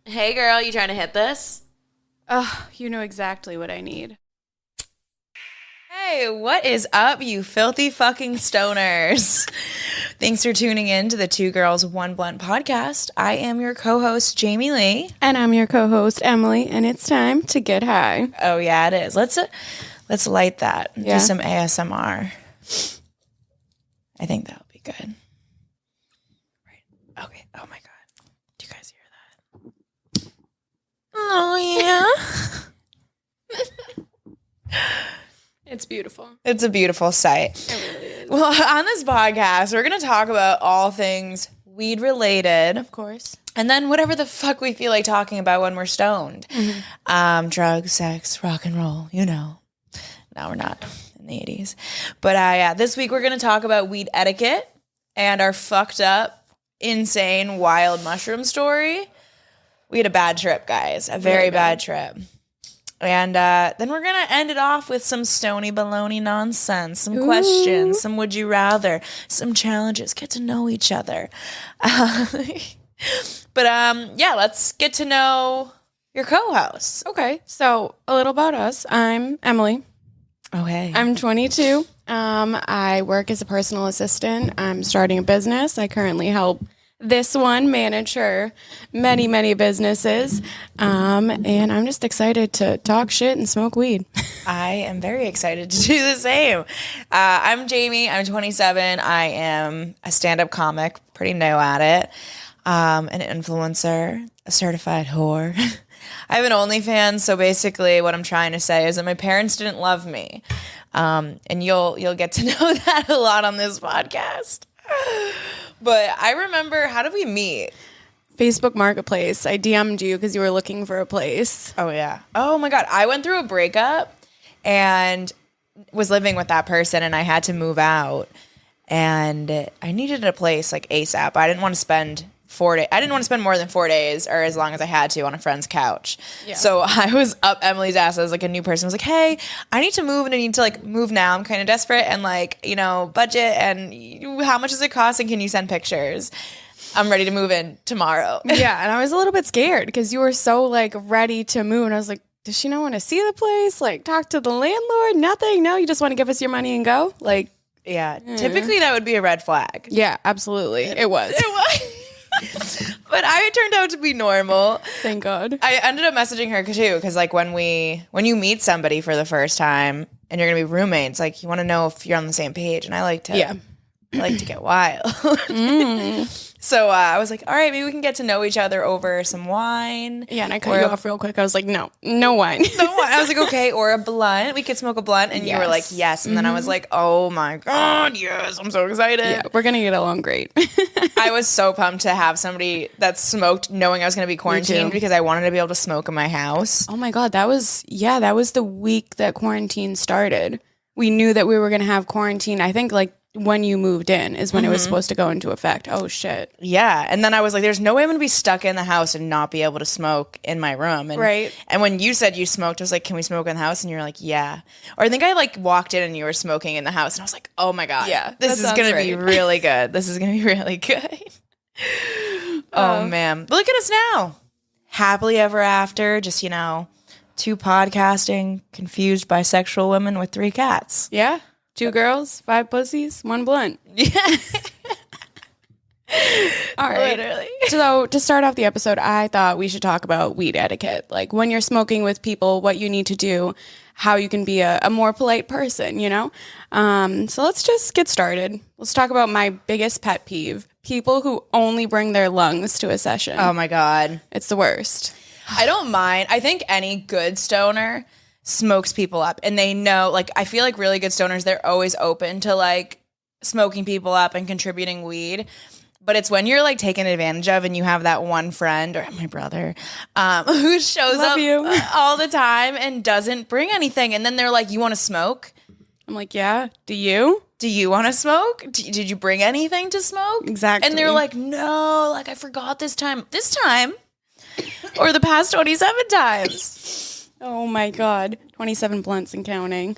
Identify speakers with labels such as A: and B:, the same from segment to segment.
A: Hey girl, you trying to hit this?
B: You know exactly what I need.
C: Hey, what is up, you filthy fucking stoners? Thanks for tuning in to the Two Girls, One Blunt podcast. I am your co-host, Jaime Lee.
B: And I'm your co-host, Emily, and it's time to get high.
C: Oh, yeah, it is. Let's light that.
B: Yeah.
C: Do some ASMR. I think that'll be good. Right. Okay. Oh, my God. Do you guys hear that? Oh, yeah.
B: It's beautiful.
C: It's a beautiful sight.
B: It really is.
C: Well, on this podcast, we're going to talk about all things weed related.
B: Of course.
C: And then whatever the fuck we feel like talking about when we're stoned. Drugs, sex, rock and roll, you know. No, we're not in the 80s. But yeah, this week we're going to talk about weed etiquette and our fucked up, insane, wild mushroom story. We had a bad trip, guys. A very bad trip. And then we're going to end it off with some Stony baloney nonsense, some questions, some would you rather, some challenges, get to know each other. But yeah, let's get to know your co-hosts.
B: Okay, so a little about us. I'm Emily.
C: Okay.
B: I'm 22. I work as a personal assistant. I'm starting a business. I currently help this one manage her many, many businesses. And I'm just excited to talk shit and smoke weed.
C: I am very excited to do the same. I'm Jamie. I'm 27. I am a stand-up comic, pretty new at it. An influencer, a certified whore. I have an OnlyFans, so basically what I'm trying to say is that my parents didn't love me. And you'll get to know that a lot on this podcast. But I remember, how did we meet?
B: Facebook Marketplace. I DM'd you because you were looking for a place.
C: Oh, yeah. Oh, my God. I went through a breakup and was living with that person, and I had to move out. And I needed a place, like, ASAP. I didn't want to spend 4 days. I didn't want to spend more than 4 days or as long as I had to on a friend's couch. Yeah. So I was up Emily's ass as like a new person. I was like, hey, I need to move and I need to like move now. I'm kind of desperate and like, you know, budget and how much does it cost and can you send pictures? I'm ready to move in tomorrow.
B: Yeah, and I was a little bit scared because you were so like ready to move. And I was like, does she not want to see the place? Like talk to the landlord? Nothing? No, you just want to give us your money and go? Like,
C: yeah, typically that would be a red flag.
B: Yeah, absolutely. It was.
C: It was. But I turned out to be normal.
B: Thank God.
C: I ended up messaging her too because like when you meet somebody for the first time and you're gonna be roommates, like you want to know if you're on the same page, and I like to get wild. So I was like, all right, maybe we can get to know each other over some wine.
B: Yeah, and I cut you off real quick. I was like, no wine. No wine.
C: I was like, okay, or a blunt. We could smoke a blunt. And you were like, yes. And then I was like, oh my God, yes. I'm so excited.
B: Yeah, we're going to get along great.
C: I was so pumped to have somebody that smoked knowing I was going to be quarantined because I wanted to be able to smoke in my house.
B: Oh my God, that was the week that quarantine started. We knew that we were going to have quarantine. I think like when you moved in is when it was supposed to go into effect. Oh shit.
C: Yeah. And then I was like, there's no way I'm going to be stuck in the house and not be able to smoke in my room. And,
B: right.
C: And when you said you smoked, I was like, can we smoke in the house? And you're like, yeah. Or I think I like walked in and you were smoking in the house and I was like, oh my God.
B: Yeah.
C: This is going to be really good. This is going to be really good. Oh man. But look at us now. Happily ever after. Just, you know, 2 podcasting, confused bisexual women with 3 cats.
B: Yeah. 2 girls, 5 pussies, 1 blunt.
C: Yeah.
B: All right.
C: Literally.
B: So to start off the episode, I thought we should talk about weed etiquette. Like when you're smoking with people, what you need to do, how you can be a more polite person, you know? So let's just get started. Let's talk about my biggest pet peeve. People who only bring their lungs to a session.
C: Oh my God.
B: It's the worst.
C: I don't mind. I think any good stoner smokes people up, and they know, like, I feel like really good stoners, they're always open to like smoking people up and contributing weed. But it's when you're like taken advantage of and you have that one friend or my brother who shows up all the time and doesn't bring anything, and then they're like, you want to smoke?
B: I'm like, yeah. Do you
C: want to smoke? Did you bring anything to smoke?
B: Exactly.
C: And they're like, no, like I forgot this time or the past 27 times.
B: Oh my God. 27 blunts and counting.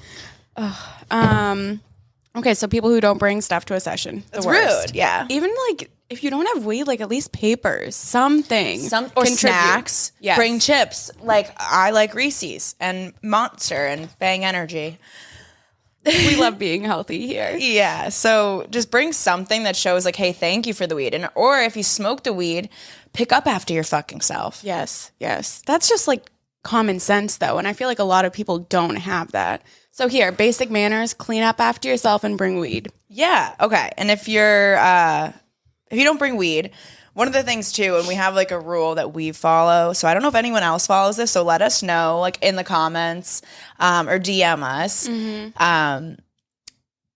B: Okay, so people who don't bring stuff to a session.
C: That's rude. Yeah.
B: Even like if you don't have weed, like at least papers, something.
C: Or
B: Contribute.
C: snacks.
B: Yes.
C: Bring chips. Like, I like Reese's and Monster and Bang Energy.
B: We love being healthy here.
C: Yeah, so just bring something that shows like, hey, thank you for the weed. And or if you smoke the weed, pick up after your fucking self.
B: Yes. That's just like common sense though, and I feel like a lot of people don't have that. So here, basic manners, clean up after yourself and bring weed.
C: Yeah, okay. And if you don't bring weed, one of the things too, and we have like a rule that we follow, so I don't know if anyone else follows this, so let us know like in the comments or DM us.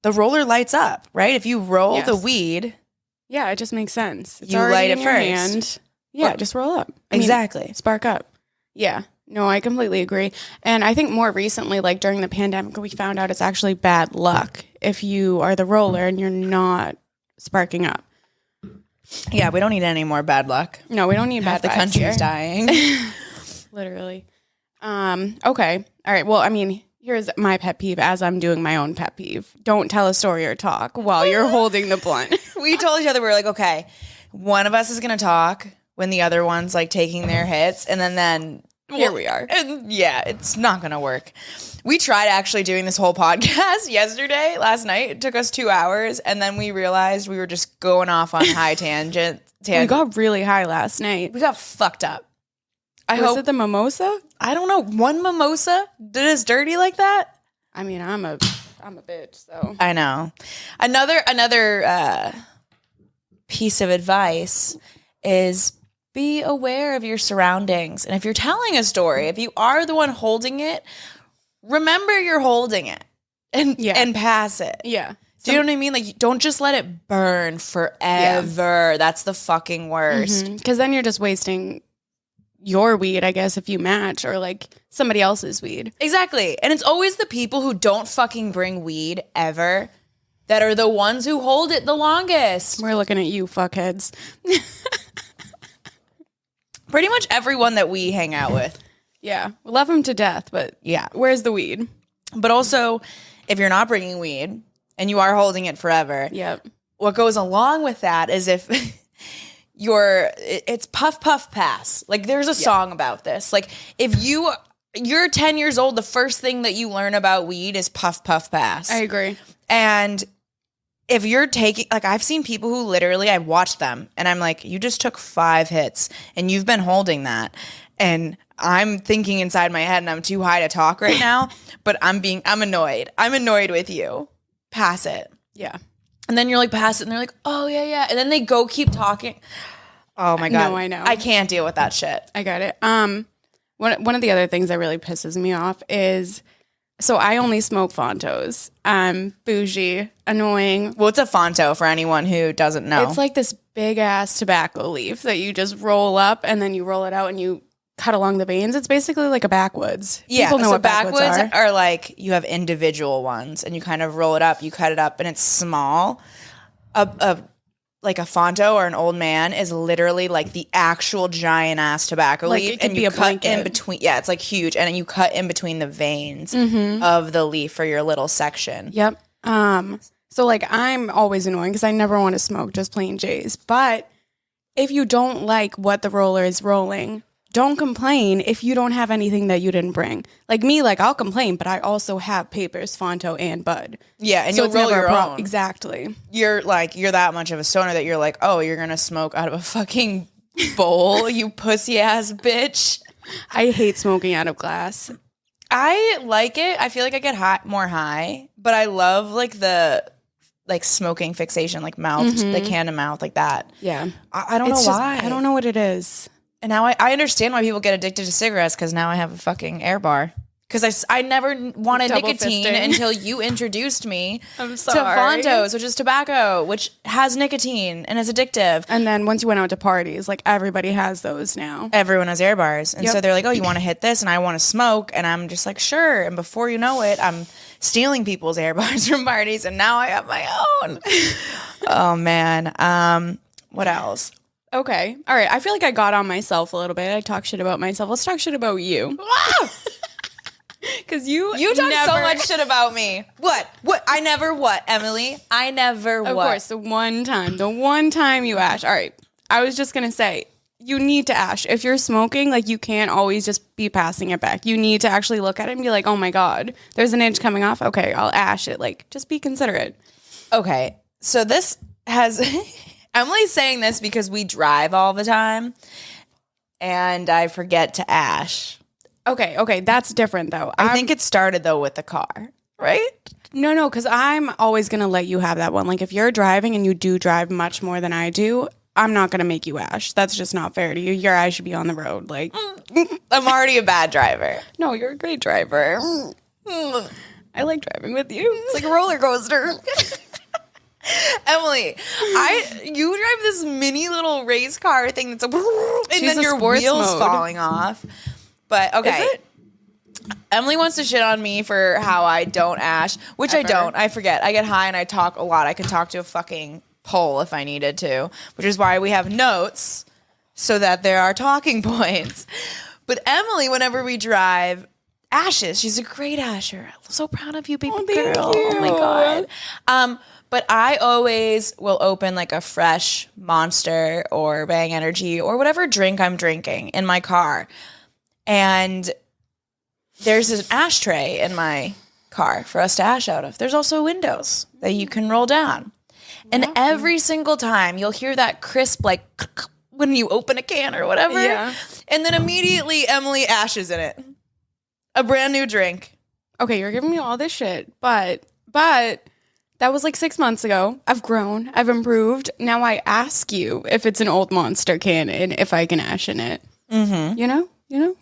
C: The roller lights up, right? If you roll the weed,
B: yeah, it just makes sense. It's
C: you
B: already
C: light
B: in
C: it
B: your
C: first.
B: hand. Yeah, just roll up. I mean,
C: exactly.
B: spark up. Yeah. No, I completely agree. And I think more recently, like during the pandemic, we found out it's actually bad luck if you are the roller and you're not sparking up.
C: Yeah, we don't need any more bad luck.
B: No, we don't need
C: Half
B: bad
C: the
B: vibes
C: country's
B: here.
C: dying.
B: Literally. Okay. All right. Well, I mean, here's my pet peeve as I'm doing my own pet peeve. Don't tell a story or talk while you're holding the blunt.
C: We told each other, we were like, okay, one of us is going to talk when the other one's like taking their hits. And then
B: Here we are.
C: And yeah, it's not going to work. We tried actually doing this whole podcast last night. It took us 2 hours. And then we realized we were just going off on high tangent.
B: We got really high last night.
C: We got fucked up.
B: Was it the mimosa?
C: I don't know. One mimosa did us dirty like that?
B: I mean, I'm a bitch, so.
C: I know. Another piece of advice is be aware of your surroundings. And if you're telling a story, if you are the one holding it, remember you're holding it and pass it.
B: Yeah.
C: Do you know what I mean? Like, don't just let it burn forever. Yeah. That's the fucking worst.
B: Because then you're just wasting your weed, I guess, if you match, or like somebody else's weed.
C: Exactly. And it's always the people who don't fucking bring weed ever that are the ones who hold it the longest.
B: We're looking at you, fuckheads.
C: Pretty much everyone that we hang out with.
B: Yeah. We love them to death, but yeah, where's the weed?
C: But also, if you're not bringing weed and you are holding it forever, what goes along with that is if it's puff, puff, pass. Like, there's a song about this. Like, if you're 10 years old, the first thing that you learn about weed is puff, puff, pass.
B: I agree.
C: And if you're taking, like, I've seen people who literally, I've watched them and I'm like, you just took 5 hits and you've been holding that. And I'm thinking inside my head and I'm too high to talk right now, but I'm annoyed. I'm annoyed with you. Pass it.
B: Yeah.
C: And then you're like, pass it. And they're like, oh, yeah, yeah. And then they go keep talking. Oh, my God.
B: No, I know.
C: I can't deal with that shit.
B: I got it. One of the other things that really pisses me off is, so I only smoke Fontos. Bougie, annoying.
C: What's a Fonto for anyone who doesn't know?
B: It's like this big ass tobacco leaf that you just roll up and then you roll it out and you cut along the veins. It's basically like a backwoods.
C: Yeah,
B: People know
C: so
B: what backwoods
C: are like, you have individual ones and you kind of roll it up, you cut it up, and it's small. Like a Fonto or an Old Man is literally like the actual giant ass tobacco leaf, and you cut in between. Yeah, it's like huge, and you cut in between the veins of the leaf for your little section.
B: Yep. So like, I'm always annoying because I never want to smoke just plain J's. But if you don't like what the roller is rolling, don't complain if you don't have anything that you didn't bring. Like me, like I'll complain, but I also have papers, Fonto, and bud.
C: Yeah, and
B: so
C: you'll roll your own.
B: Exactly.
C: You're that much of a stoner that you're like, oh, you're gonna smoke out of a fucking bowl, you pussy ass bitch.
B: I hate smoking out of glass.
C: I like it. I feel like I get more high, but I love like the smoking fixation, like mouth, like hand to mouth, like that.
B: Yeah,
C: I don't know why.
B: I don't know what it is.
C: And now I understand why people get addicted to cigarettes, because now I have a fucking air bar. Because I never wanted nicotine until you introduced me to Fontos, which is tobacco, which has nicotine and is addictive.
B: And then once you went out to parties, like everybody has those now.
C: Everyone has air bars. And so they're like, oh, you want to hit this? And I want to smoke. And I'm just like, sure. And before you know it, I'm stealing people's air bars from parties. And now I have my own. Oh, man. What else?
B: Okay. All right. I feel like I got on myself a little bit. I talk shit about myself. Let's talk shit about you. Because you
C: talk
B: never,
C: so much shit about me. What? I never what, Emily? I never
B: Of
C: what?
B: course, the one time you ash. All right. I was just going to say, you need to ash. If you're smoking, like, you can't always just be passing it back. You need to actually look at it and be like, oh my God, there's an inch coming off. Okay, I'll ash it. Like, just be considerate.
C: Okay. So this has, Emily's saying this because we drive all the time and I forget to ash.
B: Okay, that's different though.
C: I think it started though with the car, right?
B: No, because I'm always going to let you have that one. Like, if you're driving and you do drive much more than I do, I'm not going to make you ash. That's just not fair to you. Your eyes should be on the road. Like,
C: I'm already a bad driver.
B: no, you're a great driver. I like driving with you. It's like a roller coaster.
C: Emily, you drive this mini little race car thing that's and
B: She's
C: then
B: a
C: your
B: sports
C: wheels
B: mode.
C: falling off. But okay.
B: Is it?
C: Emily wants to shit on me for how I don't ash, which I
B: Ever.
C: don't. I forget. I get high and I talk a lot. I could talk to a fucking pole if I needed to, which is why we have notes so that there are talking points. But Emily, whenever we drive, ashes. She's a great asher. I'm so proud of you, baby
B: thank
C: girl.
B: you.
C: Oh my God. But I always will open like a fresh Monster or Bang Energy or whatever drink I'm drinking in my car. And there's an ashtray in my car for us to ash out of. There's also windows that you can roll down. And every single time you'll hear that crisp, like, when you open a can or whatever.
B: Yeah.
C: And then immediately Emily ashes in it. A brand new drink.
B: Okay, you're giving me all this shit, but that was like 6 months ago. I've grown. I've improved. Now I ask you if it's an old Monster can and if I can ash in it.
C: Mm-hmm.
B: You know?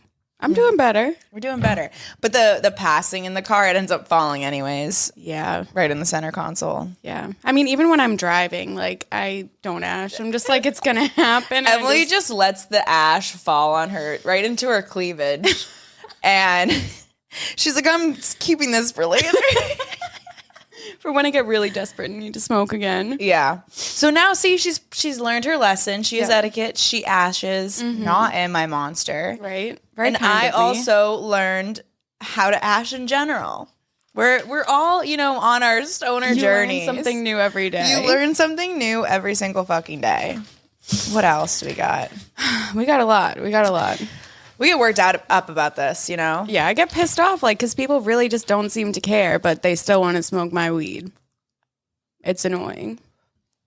B: I'm doing better.
C: We're doing better. But the passing in the car, it ends up falling anyways.
B: Yeah.
C: Right in the center console.
B: Yeah. I mean, even when I'm driving, like, I don't ash. I'm just like, it's going to happen.
C: Emily just lets the ash fall on her right into her cleavage. And she's like, I'm keeping this for later.
B: for when I get really desperate and need to smoke again.
C: Yeah. So now, see, she's learned her lesson. She has etiquette. She ashes, not in my Monster.
B: Right. Very
C: And
B: kind
C: I
B: of me.
C: also learned how to ash in general. We're all, on our stoner journeys.
B: Learn something new every day.
C: You learn something new every single fucking day. What else do we got?
B: We got a lot.
C: We get worked up about this,
B: Yeah, I get pissed off, like, because people really just don't seem to care, but they still want to smoke my weed. It's annoying.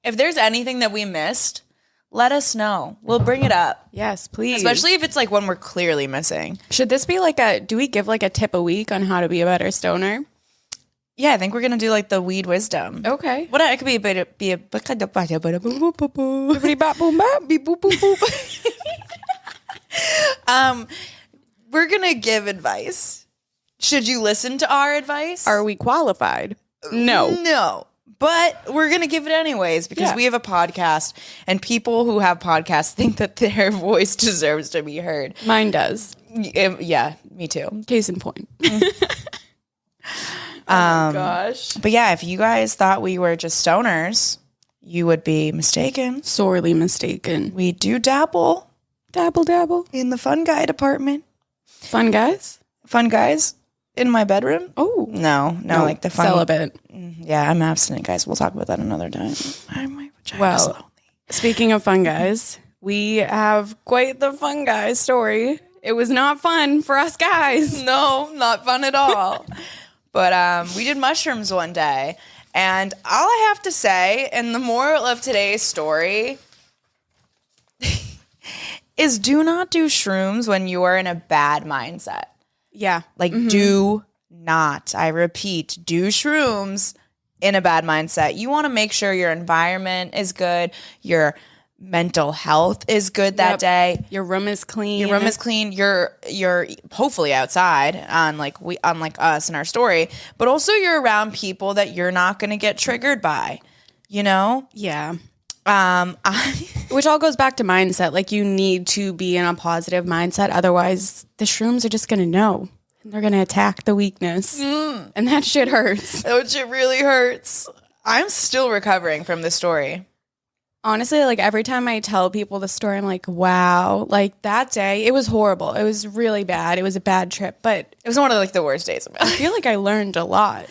C: If there's anything that we missed, let us know. We'll bring it up.
B: Yes, please.
C: Especially if it's like one we're clearly missing.
B: Should this be like do we give like a tip a week on how to be a better stoner?
C: Yeah, I think we're gonna do like the weed wisdom.
B: Okay.
C: What it could be a we're gonna give advice. Should you listen to our advice?
B: Are we qualified? No.
C: But we're going to give it anyways because we have a podcast and people who have podcasts think that their voice deserves to be heard.
B: Mine does.
C: Yeah, me too.
B: Case in point. Gosh.
C: But yeah, if you guys thought we were just stoners, you would be mistaken.
B: Sorely mistaken.
C: We do dabble
B: Dabble.
C: in the fun guy department.
B: Fun guys?
C: Fun guys in my bedroom?
B: Oh.
C: No, like the fun.
B: Celibate.
C: Yeah, I'm abstinent, guys. We'll talk about that another time. My vagina's
B: Well,
C: lonely.
B: speaking of fun guys, we have quite the fun guy story. It was not fun for us guys.
C: No, not fun at all. But we did mushrooms one day. And all I have to say, and the moral of today's story, is do not do shrooms when you are in a bad mindset.
B: Yeah.
C: Like, do not, I repeat, do shrooms in a bad mindset. You want to make sure your environment is good, your mental health is good that day.
B: Your room is clean.
C: Your room is clean. You're hopefully outside, unlike us in our story, but also you're around people that you're not going to get triggered by.
B: Yeah. Which all goes back to mindset. Like, you need to be in a positive mindset. Otherwise, the shrooms are just going to know. And they're going to attack the weakness. And that shit hurts.
C: That shit really hurts. I'm still recovering from this story.
B: Honestly, like every time I tell people the story, I'm like, wow, like that day, it was horrible. It was really bad. It was a bad trip, but
C: It was one of like the worst days of my
B: I
C: life.
B: feel like I learned a lot.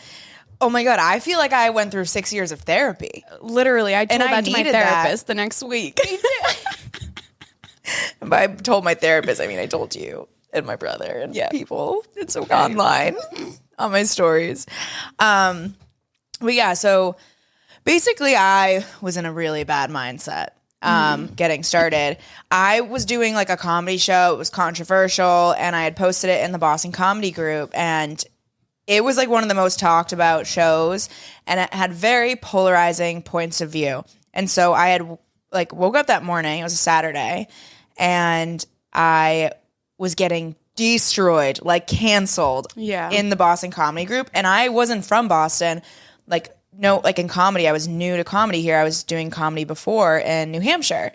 C: Oh my God. I feel like I went through 6 years of therapy.
B: Literally, I told
C: I
B: that to my
C: needed that.
B: therapist the next week.
C: But I told my therapist, I mean, I told you and my brother and people.
B: It's okay.
C: Online on my stories. But yeah, so basically I was in a really bad mindset getting started. I was doing like a comedy show. It was controversial, and I had posted it in the Boston comedy group, and it was like one of the most talked about shows, and it had very polarizing points of view. And so I had like woke up that morning, it was a Saturday, and I was getting destroyed, like canceled in the Boston comedy group. And I wasn't from Boston. Like in comedy, I was new to comedy here. I was doing comedy before in New Hampshire.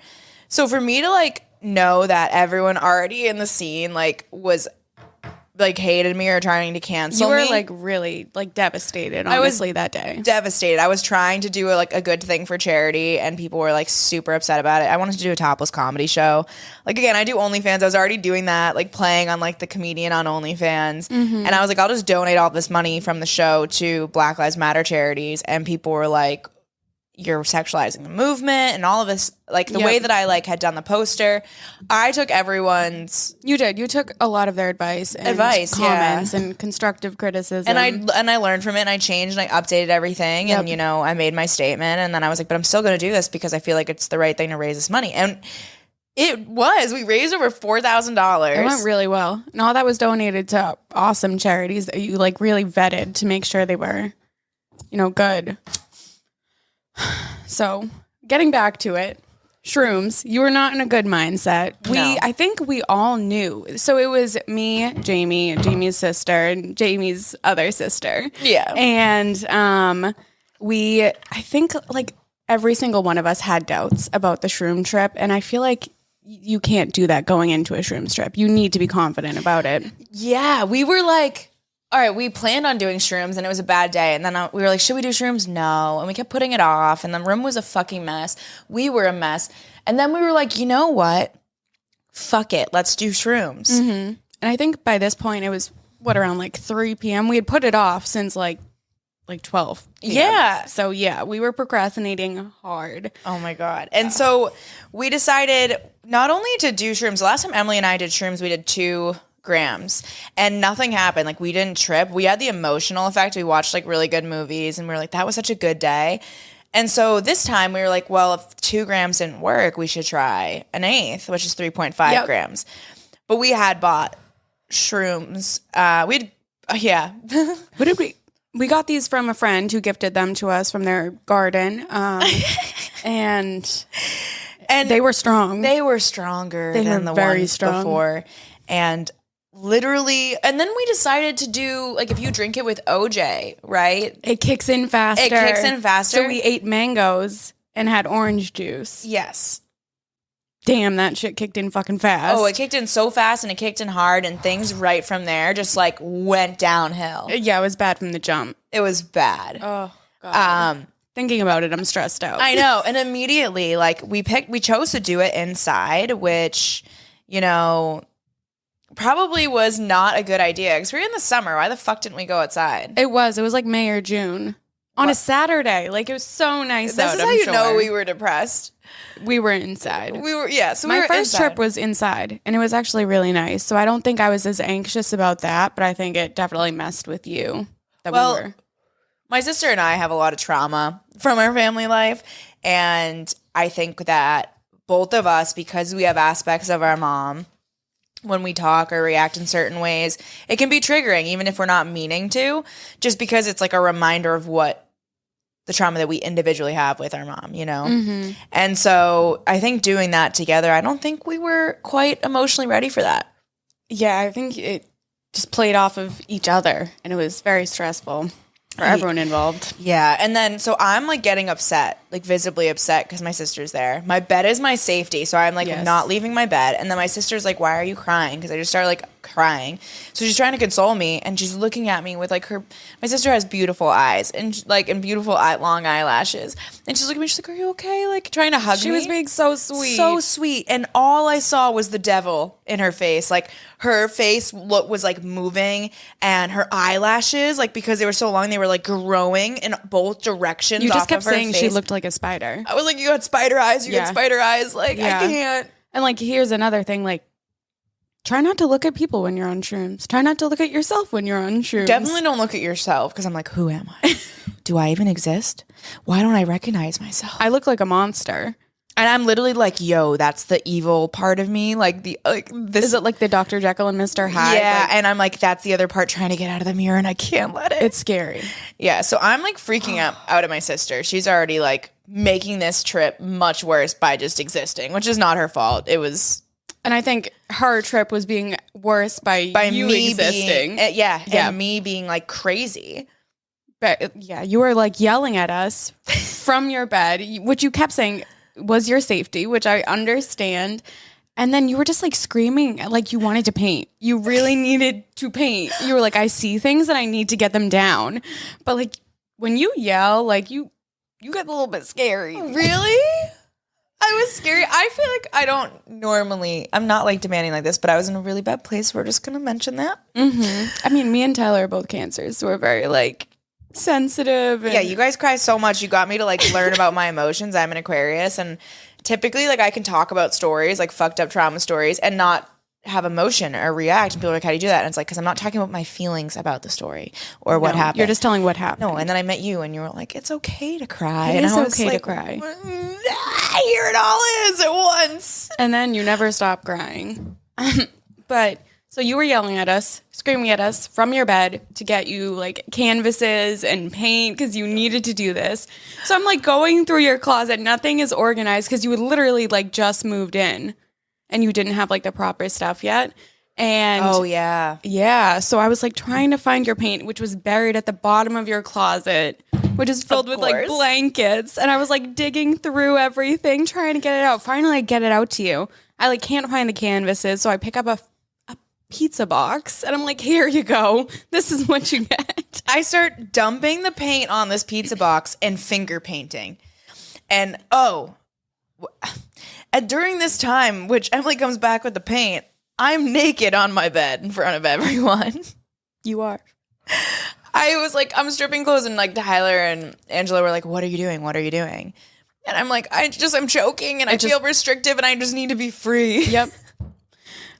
C: So for me to like know that everyone already in the scene like was like hated me or trying to cancel me.
B: You were like really like devastated, honestly, that day.
C: Devastated. I was trying to do a good thing for charity, and people were like super upset about it. I wanted to do a topless comedy show. Like, again, I do OnlyFans. I was already doing that, like playing on like the comedian on OnlyFans. And I was like, I'll just donate all this money from the show to Black Lives Matter charities. And people were like, you're sexualizing the movement and all of this. Like the way that I like had done the poster, I took everyone's.
B: You did. You took a lot of their advice and comments and constructive criticism.
C: And I learned from it, and I changed and I updated everything. And, you know, I made my statement, and then I was like, but I'm still going to do this because I feel like it's the right thing to raise this money. And it was. We raised over $4,000.
B: It went really well. And all that was donated to awesome charities that you like really vetted to make sure they were, you know, good. So, getting back to it, shrooms, you were not in a good mindset. I think we all knew. So it was me, Jamie's sister, and Jamie's other sister.
C: Yeah.
B: And I think like every single one of us had doubts about the shroom trip, and I feel like you can't do that going into a shroom trip. You need to be confident about it.
C: Yeah, we were like, all right, we planned on doing shrooms, and it was a bad day. And then we were like, should we do shrooms? No. And we kept putting it off, and the room was a fucking mess. We were a mess. And then we were like, you know what? Fuck it. Let's do shrooms.
B: And I think by this point, it was, around like 3 p.m.? We had put it off since like 12 p.m.
C: Yeah.
B: So, yeah, we were procrastinating hard.
C: Oh, my God. And so we decided not only to do shrooms. The last time Emily and I did shrooms, we did 2 grams, and nothing happened. Like, we didn't trip. We had the emotional effect. We watched like really good movies, and we were like, that was such a good day. And so this time we were like, well, if 2 grams didn't work, we should try an eighth, which is 3.5 grams. But we had bought shrooms.
B: What did we got these from a friend who gifted them to us from their garden. And they were strong.
C: They were stronger than the ones before. And literally, and then we decided to do, like, if you drink it with OJ, right?
B: It kicks in faster.
C: So
B: we ate mangoes and had orange juice.
C: Yes.
B: Damn, that shit kicked in fucking fast.
C: Oh, it kicked in so fast, and it kicked in hard, and things right from there just, like, went downhill.
B: Yeah, it was bad from the jump.
C: It was bad.
B: Oh, God. Thinking about it, I'm stressed out.
C: I know. And immediately, like, we chose to do it inside, which, you know, probably was not a good idea because we're in the summer. Why the fuck didn't we go outside?
B: It was like May or June on a Saturday. Like, it was so nice out.
C: This is how you know we were depressed.
B: We were inside.
C: So
B: my first trip was inside, and it was actually really nice. So I don't think I was as anxious about that, but I think it definitely messed with you.
C: My sister and I have a lot of trauma from our family life, and I think that both of us, because we have aspects of our mom, when we talk or react in certain ways, it can be triggering, even if we're not meaning to, just because it's like a reminder of what the trauma that we individually have with our mom, you know? Mm-hmm. And so I think doing that together, I don't think we were quite emotionally ready for that.
B: Yeah, I think it just played off of each other, and it was very stressful for everyone involved.
C: Yeah, and then so I'm like getting upset like visibly upset because my sister's there. My bed is my safety, so I'm like not leaving my bed. And then my sister's like, "Why are you crying?" Because I just started like crying. So she's trying to console me, and she's looking at me with like my sister has beautiful eyes and like and beautiful long eyelashes, and she's looking at me. She's like, "Are you okay?" Like trying to hug me.
B: She was being so sweet,
C: so sweet, and all I saw was the devil in her face. Like her face was like moving, and her eyelashes, like because they were so long, they were like growing in both directions.
B: You just kept saying
C: face.
B: She looked like a spider.
C: I was like, "You got spider eyes. You got spider eyes." Like I can't.
B: And like, here's another thing. Like, try not to look at people when you're on shrooms. Try not to look at yourself when you're on shrooms.
C: Definitely don't look at yourself because I'm like, who am I? Do I even exist? Why don't I recognize myself?
B: I look like a monster.
C: And I'm literally like, yo, that's the evil part of me. Like this.
B: Is it like the Dr. Jekyll and Mr. Hyde?
C: Yeah,
B: like,
C: and I'm like, that's the other part trying to get out of the mirror, and I can't let it.
B: It's scary.
C: Yeah, so I'm like freaking out at my sister. She's already like making this trip much worse by just existing, which is not her fault. It was.
B: And I think her trip was being worse by you
C: me
B: existing.
C: Being, and me being like crazy.
B: But yeah, you were like yelling at us from your bed, which you kept saying was your safety, which I understand. And then you were just like screaming like you wanted to paint. You really needed to paint. You were like, I see things and I need to get them down. But like when you yell, like you get a little bit scary.
C: Really? I was scary. I feel like I don't normally, I'm not like demanding like this, but I was in a really bad place. We're just going to mention that.
B: Mm-hmm. I mean, me and Tyler are both cancers, so we're very like sensitive. And-
C: yeah, you guys cry so much. You got me to like learn about my emotions. I'm an Aquarius, and typically like I can talk about stories, like fucked up trauma stories, and not have emotion or react. And people are like, how do you do that? And it's like, because I'm not talking about my feelings about the story or what happened.
B: You're just telling what happened.
C: No, and then I met you and you were like, it's okay to cry.
B: It
C: and
B: is
C: I was
B: okay to
C: like,
B: cry.
C: Here it all is at once.
B: And then you never stop crying. But so you were yelling at us, screaming at us from your bed to get you like canvases and paint because you needed to do this. So I'm like going through your closet. Nothing is organized because you had literally like just moved in and you didn't have like the proper stuff yet. And
C: oh, yeah.
B: Yeah. So I was like trying to find your paint, which was buried at the bottom of your closet, which is filled with like blankets. And I was like digging through everything, trying to get it out. Finally, I get it out to you. I like can't find the canvases. So I pick up a pizza box and I'm like, here you go. This is what you get.
C: I start dumping the paint on this pizza box and finger painting. And and during this time, which Emily comes back with the paint, I'm naked on my bed in front of everyone.
B: You are.
C: I was like, I'm stripping clothes, and like Tyler and Angela were like, what are you doing? What are you doing? And I'm like, I'm choking and I feel restrictive and I just need to be free.
B: Yep.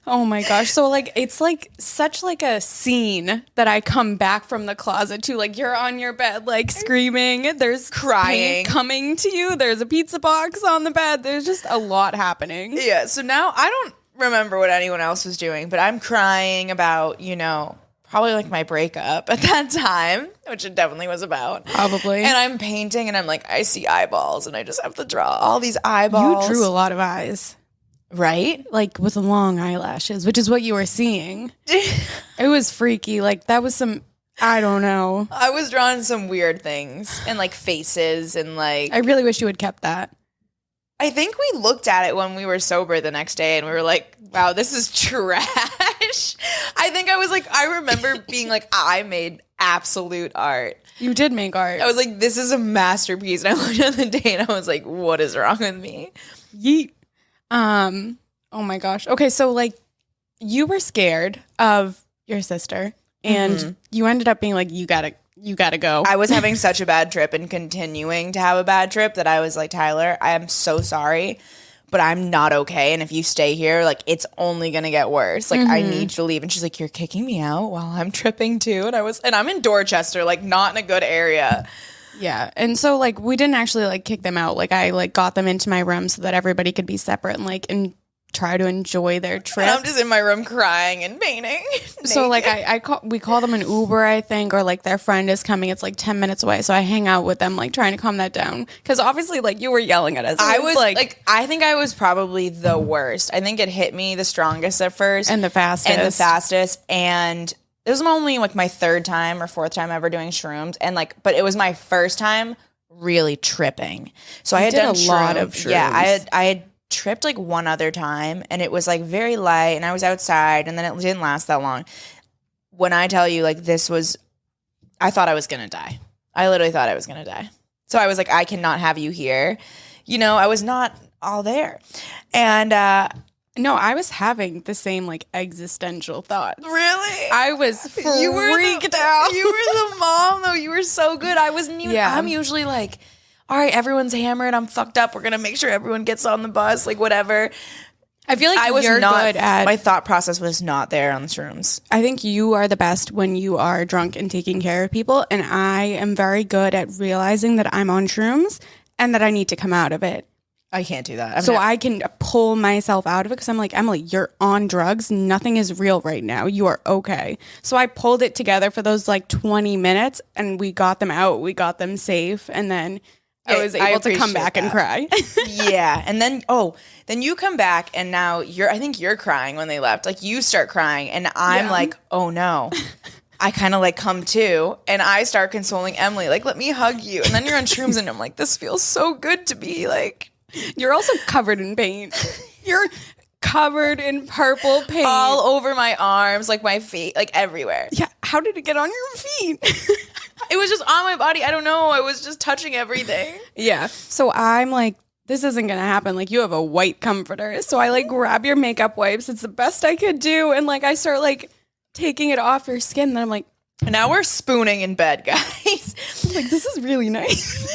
B: Oh my gosh. So like, it's like such like a scene that I come back from the closet to, like you're on your bed, like screaming, there's
C: crying
B: coming to you. There's a pizza box on the bed. There's just a lot happening.
C: Yeah. So now I don't remember what anyone else was doing, but I'm crying about, probably like my breakup at that time, which it definitely was about.
B: Probably.
C: And I'm painting and I'm like, I see eyeballs and I just have to draw all these eyeballs.
B: You drew a lot of eyes.
C: Right?
B: Like with long eyelashes, which is what you were seeing. It was freaky. Like that was some, I don't know.
C: I was drawing some weird things and like faces and like.
B: I really wish you had kept that.
C: I think we looked at it when we were sober the next day and we were like, wow, this is trash. I think I was like, I remember being like, I made absolute art.
B: You did make art.
C: I was like, this is a masterpiece. And I looked at the day and I was like, what is wrong with me?
B: Yeet. Oh my gosh. Okay, so like you were scared of your sister and you ended up being like, you gotta go.
C: I was having such a bad trip and continuing to have a bad trip that I was like, Tyler, I am so sorry, but I'm not okay. And if you stay here, like it's only gonna get worse. Like I need you to leave. And she's like, you're kicking me out while I'm tripping too. And I'm in Dorchester, like not in a good area.
B: Yeah. And so like we didn't actually like kick them out. Like I like got them into my room so that everybody could be separate and like and try to enjoy their trip.
C: And I'm just in my room crying and painting.
B: So like we call them an Uber, I think, or like their friend is coming. It's like 10 minutes away. So I hang out with them, like trying to calm that down. Because obviously like you were yelling at us.
C: I was like, I think I was probably the worst. I think it hit me the strongest at first.
B: And the fastest.
C: And it was only like my third time or fourth time ever doing shrooms. And like, but it was my first time really tripping. So I had
B: did
C: done
B: a lot of shrooms.
C: Yeah, I had tripped like one other time, and it was like very light, and I was outside, and then it didn't last that long. When I tell you, like, I thought I was gonna die. I literally thought I was gonna die. So I was like, I cannot have you here. I was not all there. And
B: no, I was having the same like existential thoughts.
C: really,
B: I was freaked out.
C: You were the mom, though. You were so good. I wasn't even.
B: Yeah.
C: I'm usually like, all right, everyone's hammered. I'm fucked up. We're gonna make sure everyone gets on the bus, like whatever.
B: I feel like
C: I was
B: you're
C: not.
B: good at.
C: My thought process was not there on the shrooms.
B: I think you are the best when you are drunk and taking care of people, and I am very good at realizing that I'm on shrooms and that I need to come out of it.
C: I can't do that.
B: I can pull myself out of it because I'm like, Emily, you're on drugs. Nothing is real right now. You are okay. So I pulled it together for those like 20 minutes, and we got them out. We got them safe, and then I was able to come back and cry.
C: Yeah, and then you come back, and now I think you're crying when they left. Like, you start crying, and I'm like, oh no. I kind of like come to, and I start consoling Emily, like, let me hug you. And then you're on shrooms, and I'm like, this feels so good to be like.
B: You're also covered in paint. You're covered in purple paint.
C: All over my arms, like my feet, like everywhere.
B: Yeah, how did it get on your feet?
C: It was just on my body. I don't know. I was just touching everything.
B: Yeah. So I'm like, this isn't going to happen. Like, you have a white comforter. So I like grab your makeup wipes. It's the best I could do. And like, I start like taking it off your skin. Then I'm like,
C: now we're spooning in bed, guys.
B: like, this is really nice.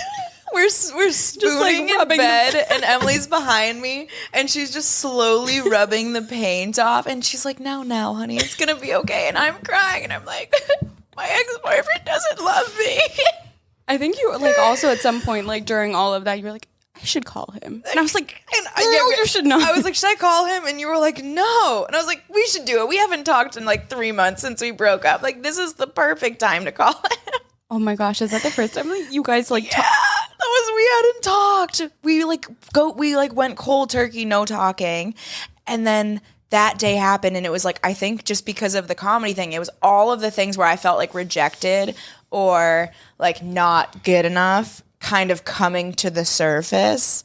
C: We're spooning in bed, and Emily's behind me, and she's just slowly rubbing the paint off, and she's like, now, honey, it's gonna be okay. And I'm crying, and I'm like, my ex-boyfriend doesn't love me.
B: I think you like also at some point, like during all of that, you were like, I should call him. And I was like, you should not.
C: I was like, should I call him? And you were like, no. And I was like, we should do it. We haven't talked in like 3 months since we broke up. Like, this is the perfect time to call him.
B: Oh my gosh, is that the first time like, you guys like
C: we hadn't talked. We went cold turkey, no talking. And then that day happened, and it was like, I think just because of the comedy thing, it was all of the things where I felt like rejected or like not good enough kind of coming to the surface.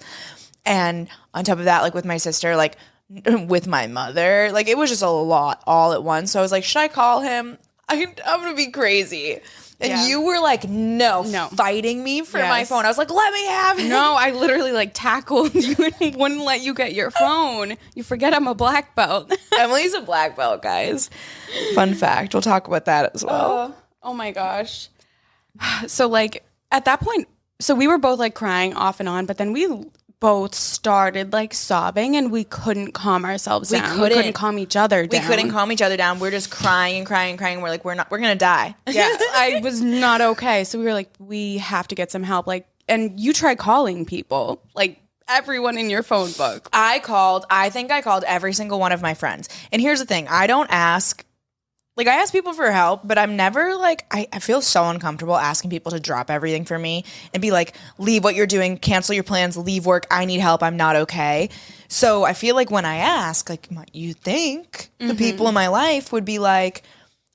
C: And on top of that, like with my sister, like with my mother, like it was just a lot all at once. So I was like, should I call him? I'm gonna be crazy. And you were like, no, fighting me for my phone. I was like, let me have it.
B: No, I literally like tackled you and wouldn't let you get your phone. You forget I'm a black belt.
C: Emily's a black belt, guys. Fun fact. We'll talk about that as well.
B: Oh my gosh. So like at that point, so we were both like crying off and on, but then we both started like sobbing, and we couldn't calm ourselves down. We couldn't calm each other down.
C: We couldn't calm each other down. We're just crying and crying and crying. We're like, we're gonna die.
B: Yeah, I was not okay. So we were like, we have to get some help. Like, and you try calling people, like everyone in your phone book.
C: I think I called every single one of my friends. And here's the thing, I ask people for help, but I'm never like, I feel so uncomfortable asking people to drop everything for me and be like, leave what you're doing, cancel your plans, leave work, I need help, I'm not okay. So I feel like when I ask, like, you think the people in my life would be like,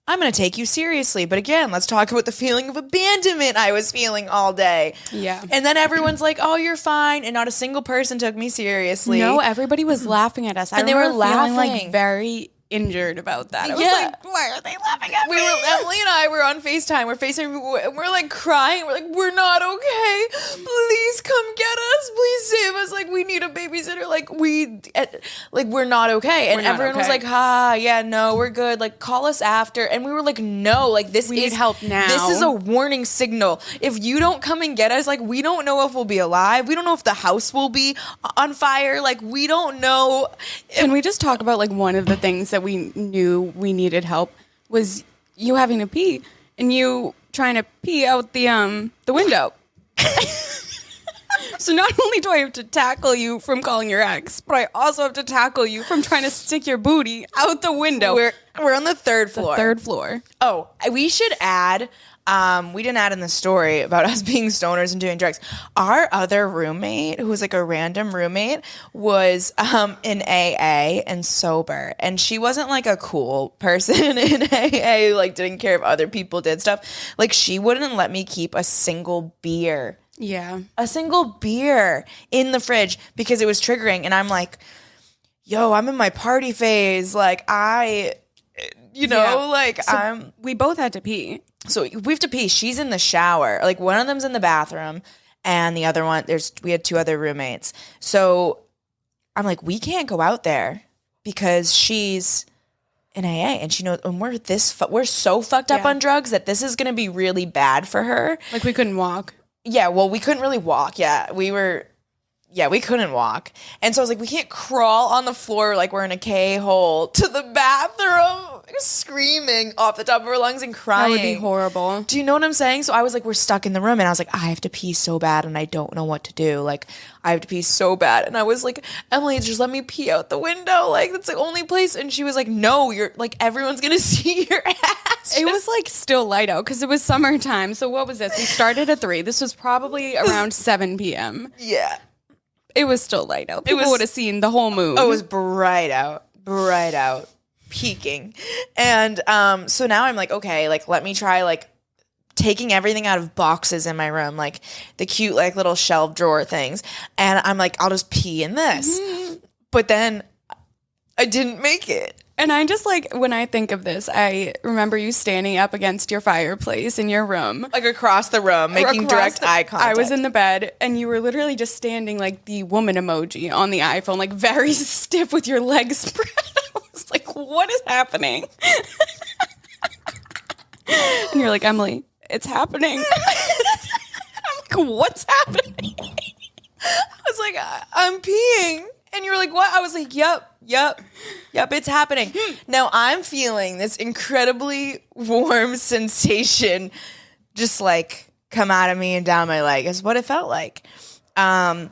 C: I'm going to take you seriously. But again, let's talk about the feeling of abandonment I was feeling all day.
B: Yeah.
C: And then everyone's like, oh, you're fine. And not a single person took me seriously.
B: No, everybody was laughing at us.
C: And they were laughing.
B: Like very injured about that. I was like, why are they laughing at me?
C: Emily and I were on FaceTime. We're FaceTime, and we're like crying. We're like, we're not okay. Please come get us. Please save us. Like, we need a babysitter. Like, we're not okay. And everyone was like, yeah, no, we're good. Like, call us after. And we were like, no, like we need help now. This is a warning signal. If you don't come and get us, like, we don't know if we'll be alive. We don't know if the house will be on fire. Like, we don't know.
B: Can we just talk about like one of the things that we knew we needed help was you having to pee and you trying to pee out the window. So not only do I have to tackle you from calling your ex, but I also have to tackle you from trying to stick your booty out the window.
C: We're on the third floor.
B: Third floor.
C: Oh, we should add. We didn't add in the story about us being stoners and doing drugs. Our other roommate, who was like a random roommate, was in AA and sober. And she wasn't like a cool person in AA who like didn't care if other people did stuff. Like, she wouldn't let me keep a single beer
B: Yeah.
C: a single beer in the fridge because it was triggering. And I'm like, yo, I'm in my party phase. Like
B: We both had to pee.
C: So we have to pee. She's in the shower. Like one of them's in the bathroom and the other one, we had 2 other roommates. So I'm like, we can't go out there because she's in AA and she knows, and we're so fucked up on drugs that this is going to be really bad for her.
B: Like we couldn't walk.
C: Yeah, well, we couldn't really walk. We couldn't walk. And so I was like, we can't crawl on the floor like we're in a K-hole to the bathroom, screaming off the top of our lungs and crying.
B: That would be horrible.
C: Do you know what I'm saying? So I was like, we're stuck in the room. And I was like, I have to pee so bad and I don't know what to do. Like, I have to pee so bad. And I was like, Emily, just let me pee out the window. Like, that's the only place. And she was like, no, you're like, everyone's going to see your ass.
B: It was like still light out because it was summertime. So what was this? We started at 3. This was probably around 7 p.m.
C: Yeah.
B: It was still light out. People would have seen the whole moon.
C: Oh, it was bright out, peaking. And so now I'm like, okay, like let me try like taking everything out of boxes in my room, like the cute like little shelf drawer things. And I'm like, I'll just pee in this. Mm-hmm. But then I didn't make it.
B: And I just like, when I think of this, I remember you standing up against your fireplace in your room.
C: Like across the room, making direct eye contact.
B: I was in the bed and you were literally just standing like the woman emoji on the iPhone, like very stiff with your legs spread. I was like, what is happening? And you're like, Emily, it's happening. I'm like, what's happening?
C: I was like, I'm peeing. And you were like, what? I was like, yep, it's happening. Now I'm feeling this incredibly warm sensation just like come out of me and down my leg is what it felt like. And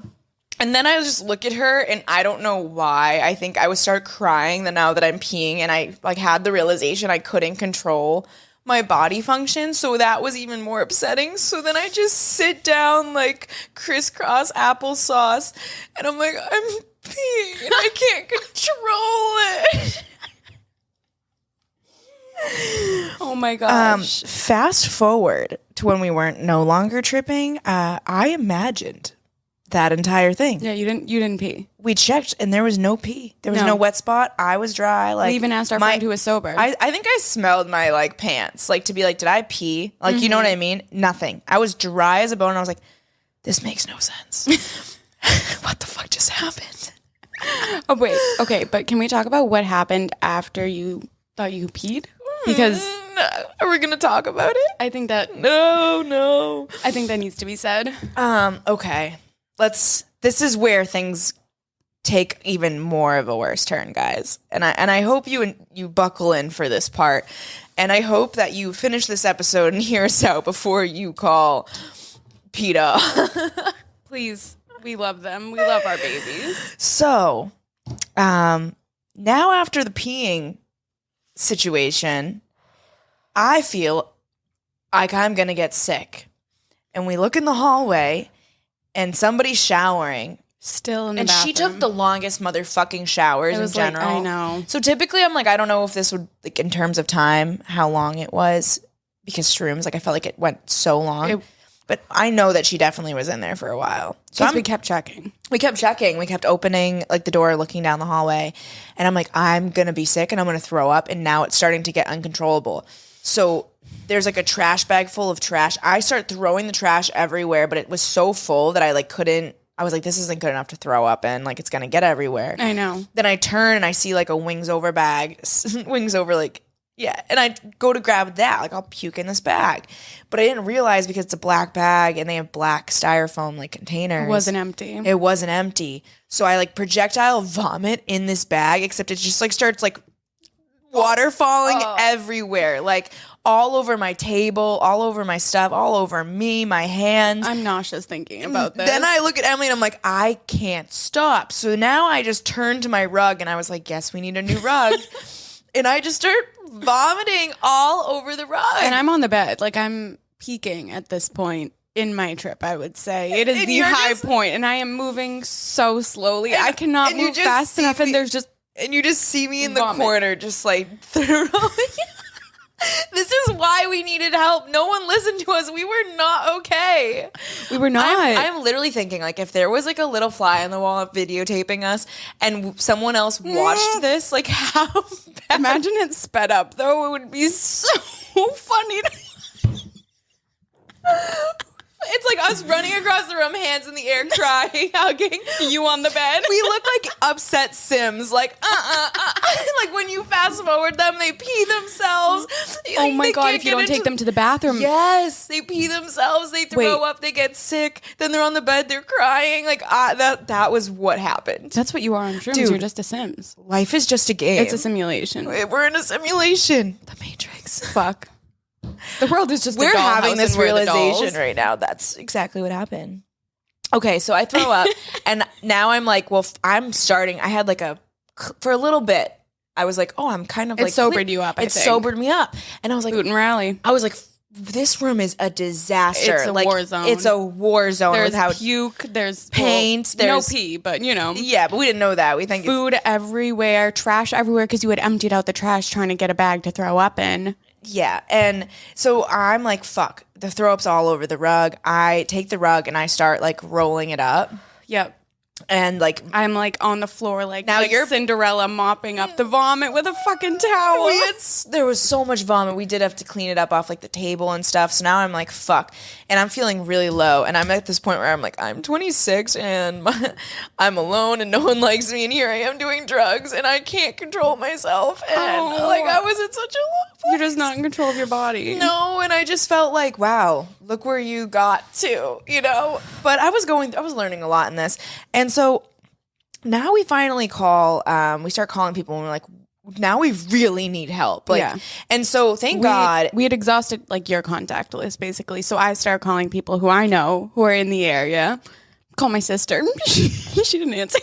C: then I just look at her and I don't know why. I think I would start crying now that I'm peeing and I like had the realization I couldn't control my body function. So that was even more upsetting. So then I just sit down like crisscross applesauce and I'm like, I'm peeing and I can't control it.
B: Oh my gosh.
C: Fast forward to when we weren't no longer tripping. I imagined that entire thing.
B: Yeah, you didn't pee.
C: We checked and there was no pee. There was no wet spot. I was dry. Like
B: we even asked our friend who was sober.
C: I think I smelled my like pants, like to be like, did I pee? Like, you know what I mean? Nothing. I was dry as a bone. And I was like, this makes no sense. What the fuck just happened?
B: Oh wait, okay, but can we talk about what happened after you thought you peed? Because
C: are we gonna talk about it?
B: I think that
C: no.
B: I think that needs to be said.
C: Okay. This is where things take even more of a worse turn, guys. And I hope you buckle in for this part. And I hope that you finish this episode and hear us out before you call PETA.
B: Please, we love them. We love our babies.
C: So, now after the peeing situation, I feel like I'm going to get sick. And we look in the hallway and somebody's showering.
B: Still in the
C: bathroom. And she took the longest motherfucking showers in general.
B: Like, I know.
C: So typically I'm like, I don't know if this would, like in terms of time, how long it was. Because shrooms, like I felt like it went so long. But I know that she definitely was in there for a while.
B: So we kept checking.
C: We kept opening like the door, looking down the hallway. And I'm like, I'm going to be sick and I'm going to throw up. And now it's starting to get uncontrollable. So there's like a trash bag full of trash. I start throwing the trash everywhere, but it was so full that I like couldn't. I was like, this isn't good enough to throw up in. Like, it's going to get everywhere.
B: I know.
C: Then I turn and I see like a wings over bag. Wings over like, yeah. And I go to grab that. Like, I'll puke in this bag. But I didn't realize because it's a black bag and they have black styrofoam like containers.
B: It wasn't empty.
C: So I like projectile vomit in this bag, except it just like starts like water falling everywhere. Like, all over my table, all over my stuff, all over me, my hands.
B: I'm nauseous thinking about this.
C: Then I look at Emily and I'm like, I can't stop. So now I just turned to my rug and I was like, yes, we need a new rug. And I just start vomiting all over the rug.
B: And I'm on the bed. Like, I'm peaking at this point in my trip, I would say. It is the high point, and I am moving so slowly. I cannot move fast enough, and there's just
C: and you just see me in the
B: vomit.
C: corner just like throwing This is why we needed help. No one listened to us. We were not okay.
B: We were not.
C: I'm literally thinking, like, if there was like a little fly on the wall videotaping us and someone else watched this, like, how bad?
B: Imagine it sped up, though. It would be so funny.
C: It's like us running across the room, hands in the air, crying, hugging.
B: You on the bed.
C: We look like upset Sims, like, like when you fast forward them, they pee themselves.
B: Oh
C: Like,
B: my
C: they
B: God,
C: can't
B: if you
C: get
B: don't take
C: into-
B: them to the bathroom.
C: Yes, they pee themselves, they throw up, they get sick, then they're on the bed, they're crying. Like, that was what happened.
B: That's what you are on shrooms.
C: Dude.
B: You're just a Sims.
C: Life is just a game.
B: It's a simulation.
C: We're in a simulation. The Matrix.
B: Fuck. The world is just a
C: We're
B: dollhouse
C: having this
B: and we're the
C: realization
B: dolls.
C: right now. That's exactly what happened. Okay, so I throw up, and now I'm like, well, I'm starting. I had like for a little bit, I was like, oh, I'm kind of
B: It
C: like
B: sobered you up, I
C: It
B: think.
C: sobered me up, and I was like,
B: Boot and rally.
C: I was like, this room is a disaster.
B: It's a
C: like,
B: war zone.
C: It's a war zone.
B: There's
C: with how
B: puke. There's
C: paint.
B: Well, no
C: There's
B: pee, but you know.
C: Yeah, but we didn't know that. We think
B: Food everywhere, trash everywhere because you had emptied out the trash trying to get a bag to throw up in.
C: Yeah, and so I'm like, fuck, the throw up's all over the rug. I take the rug and I start like rolling it up.
B: Yep.
C: And like,
B: I'm like on the floor like
C: Now you're-
B: Cinderella mopping up the vomit with a fucking towel.
C: there was so much vomit. We did have to clean it up off like the table and stuff. So now I'm like, fuck. And I'm feeling really low. And I'm at this point where I'm like, I'm 26 and I'm alone and no one likes me. And here I am doing drugs and I can't control myself. And like, I was in such a low place.
B: You're just not in control of your body.
C: No, and I just felt like, wow, look where you got to, you know? But I was learning a lot in this. And so now we finally we start calling people and we're like, now we really need help. Like,
B: Yeah.
C: And so thank God.
B: We had exhausted like your contact list basically. So I started calling people who I know who are in the area. Call my sister. She didn't answer.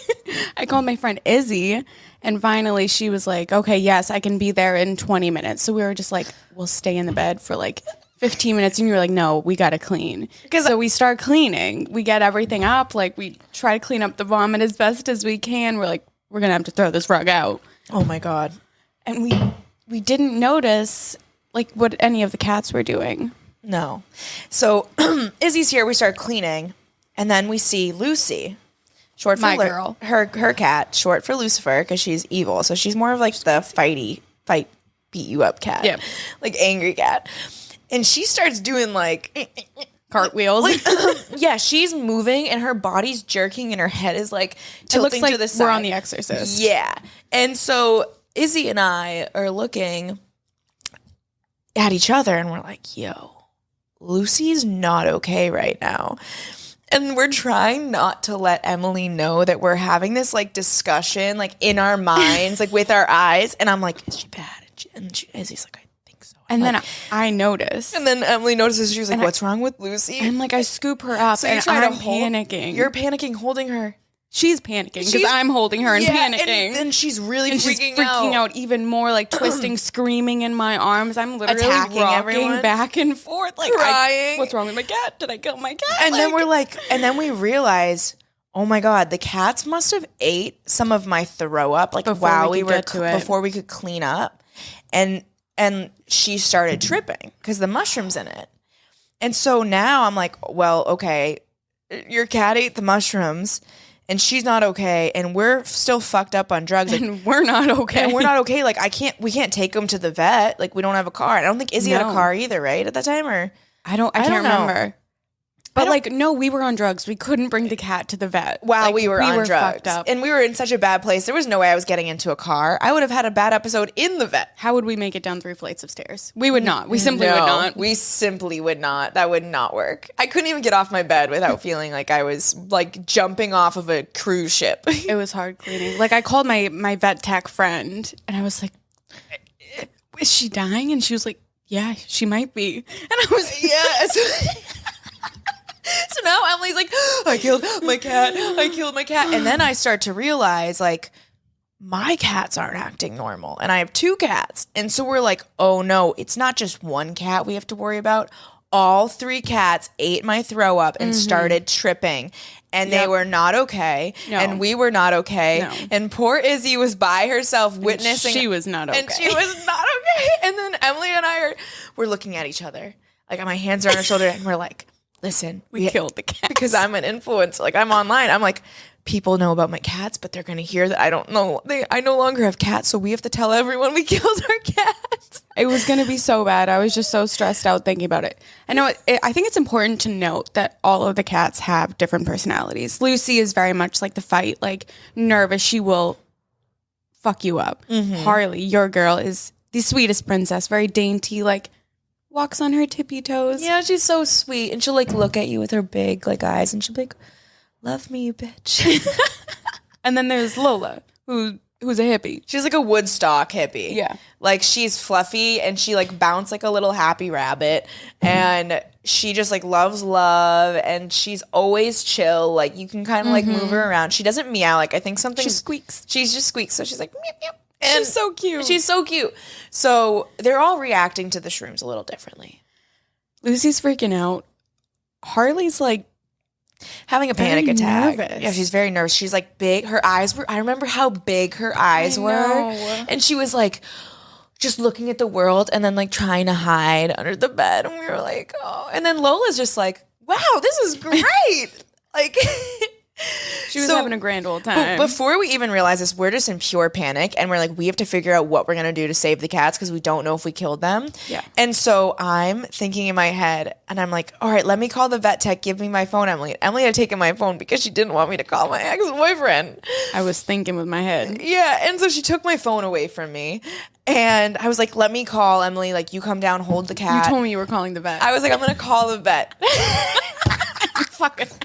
B: I called my friend Izzy. And finally, she was like, okay, yes, I can be there in 20 minutes. So we were just like, we'll stay in the bed for like 15 minutes. And you were like, no, we got to clean. So we start cleaning. We get everything up. Like, we try to clean up the vomit as best as we can. We're like, we're going to have to throw this rug out.
C: Oh, my God.
B: And we didn't notice, like, what any of the cats were doing.
C: No. So Izzy's here. We start cleaning. And then we see Lucy. Short for
B: My girl.
C: Her cat, short for Lucifer, because she's evil. So she's more of like the fight, beat you up cat.
B: Yep.
C: Like angry cat. And she starts doing like
B: Cartwheels.
C: yeah, she's moving and her body's jerking and her head is like
B: It
C: tilting
B: looks like
C: to the side.
B: we're on The Exorcist.
C: Yeah. And so Izzy and I are looking at each other and we're like, yo, Lucy's not okay right now. And we're trying not to let Emily know that we're having this like discussion like in our minds, like with our eyes. And I'm like, is she bad? And Izzy's like, I think so.
B: And then I noticed.
C: And then Emily notices, she's like,
B: And
C: what's wrong with Lucy?
B: And like I scoop her up
C: So you
B: and
C: try
B: I'm
C: to hold-
B: panicking.
C: You're panicking, holding her.
B: She's panicking because
C: She's-
B: I'm holding her and
C: Yeah,
B: panicking.
C: And then she's really
B: And she's freaking out even more, like twisting, screaming in my arms. I'm literally
C: Attacking
B: rocking
C: everyone.
B: back and forth, like
C: Crying.
B: what's wrong with my cat? Did I kill my cat?
C: And then we're like, and then we realize, oh my God, the cats must have ate some of my throw up, like
B: Before
C: while
B: we
C: we
B: could
C: were
B: get to it.
C: before we could clean up, and she started tripping because the mushrooms in it, and so now I'm like, well, okay, your cat ate the mushrooms. And she's not okay, and we're still fucked up on drugs. Like,
B: and we're not okay.
C: and we're not okay. Like, we can't take them to the vet. Like, we don't have a car. I don't think Izzy had a
B: No.
C: car either, right? At that time, or
B: I can't
C: don't know.
B: remember. But like, no, we were on drugs. We couldn't bring the cat to the vet
C: while
B: Like,
C: we were on drugs,
B: fucked up.
C: and we were in such a bad place. There was no way I was getting into a car. I would have had a bad episode in the vet.
B: How would we make it down 3 flights of stairs? We would not. We simply would
C: No,
B: not.
C: We simply would not. That would not work. I couldn't even get off my bed without feeling like I was like jumping off of a cruise ship.
B: It was hard cleaning. Like I called my vet tech friend and I was like, is she dying? And she was like, yeah, she might be. And I was
C: Yes. So now Emily's like, I killed my cat. And then I start to realize like my cats aren't acting normal. And I have 2 cats. And so we're like, oh no, it's not just one cat we have to worry about. all 3 cats ate my throw up and started tripping. And they were not okay.
B: No.
C: And we were not okay.
B: No.
C: And poor Izzy was by herself witnessing.
B: She was not okay.
C: And she was not okay. And then Emily and we're looking at each other. Like, my hands are on her shoulder. And we're like, listen.
B: We killed the cat.
C: Because I'm an influencer. Like, I'm online. I'm like, people know about my cats, but they're going to hear that I don't know. I no longer have cats, so we have to tell everyone we killed our cats.
B: It was going to be so bad. I was just so stressed out thinking about it. I know. I think it's important to note that all of the cats have different personalities. Lucy is very much like the fight, like nervous. She will fuck you up. Harley, your girl, is the sweetest princess, very dainty, like walks on her tippy toes.
C: Yeah, she's so sweet. And she'll, like, look at you with her big, like, eyes, and she'll be like, love me, you bitch.
B: And then there's Lola, who's a hippie.
C: She's like a Woodstock hippie.
B: Yeah.
C: Like, she's fluffy and she, like, bounces like a little happy rabbit. And she just, like, loves love. And she's always chill. Like, you can kind of, like, move her around. She doesn't meow. Like, I think something...
B: She squeaks.
C: She's just squeaks. So she's like, meow, meow. And
B: She's so cute.
C: She's so cute. So they're all reacting to the shrooms a little differently.
B: Lucy's freaking out. Harley's like...
C: having a panic
B: Very
C: attack.
B: nervous.
C: Yeah, she's very nervous. She's like big. Her eyes were, I remember how big her eyes were.
B: know.
C: And she was like just looking at the world and then like trying to hide under the bed. And we were like, oh. And then Lola's just like, wow, this is great. Like,
B: She was
C: So-
B: having a grand old
C: but
B: time.
C: before we even realize this, we're just in pure panic. And we're like, we have to figure out what we're going to do to save the cats because we don't know if we killed them.
B: Yeah.
C: And so I'm thinking in my head, and I'm like, all right, let me call the vet tech. Give me my phone, Emily. Emily had taken my phone because she didn't want me to call my ex-boyfriend.
B: I was thinking with my head.
C: Yeah. And so she took my phone away from me. And I was like, let me call Emily. Like, you come down, hold the cat.
B: You told me you were calling the vet.
C: I was like, I'm going to call the vet.
B: You fucking asshole.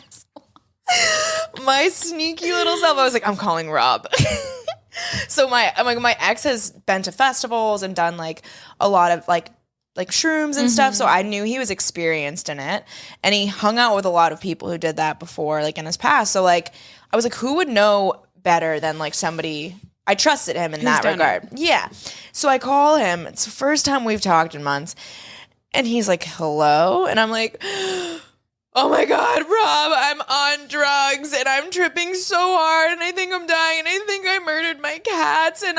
C: My sneaky little self, I was like, I'm calling Rob. So my ex has been to festivals and done like a lot of like shrooms and stuff. So I knew he was experienced in it, and he hung out with a lot of people who did that before, like in his past. So like I was like, who would know better than like somebody? I trusted him in that
B: done
C: regard. Yeah. So I call him. It's the first time we've talked in months, and he's like, hello, and I'm like, oh my God, Rob, I'm on drugs and I'm tripping so hard and I think I'm dying and I think I murdered my cats and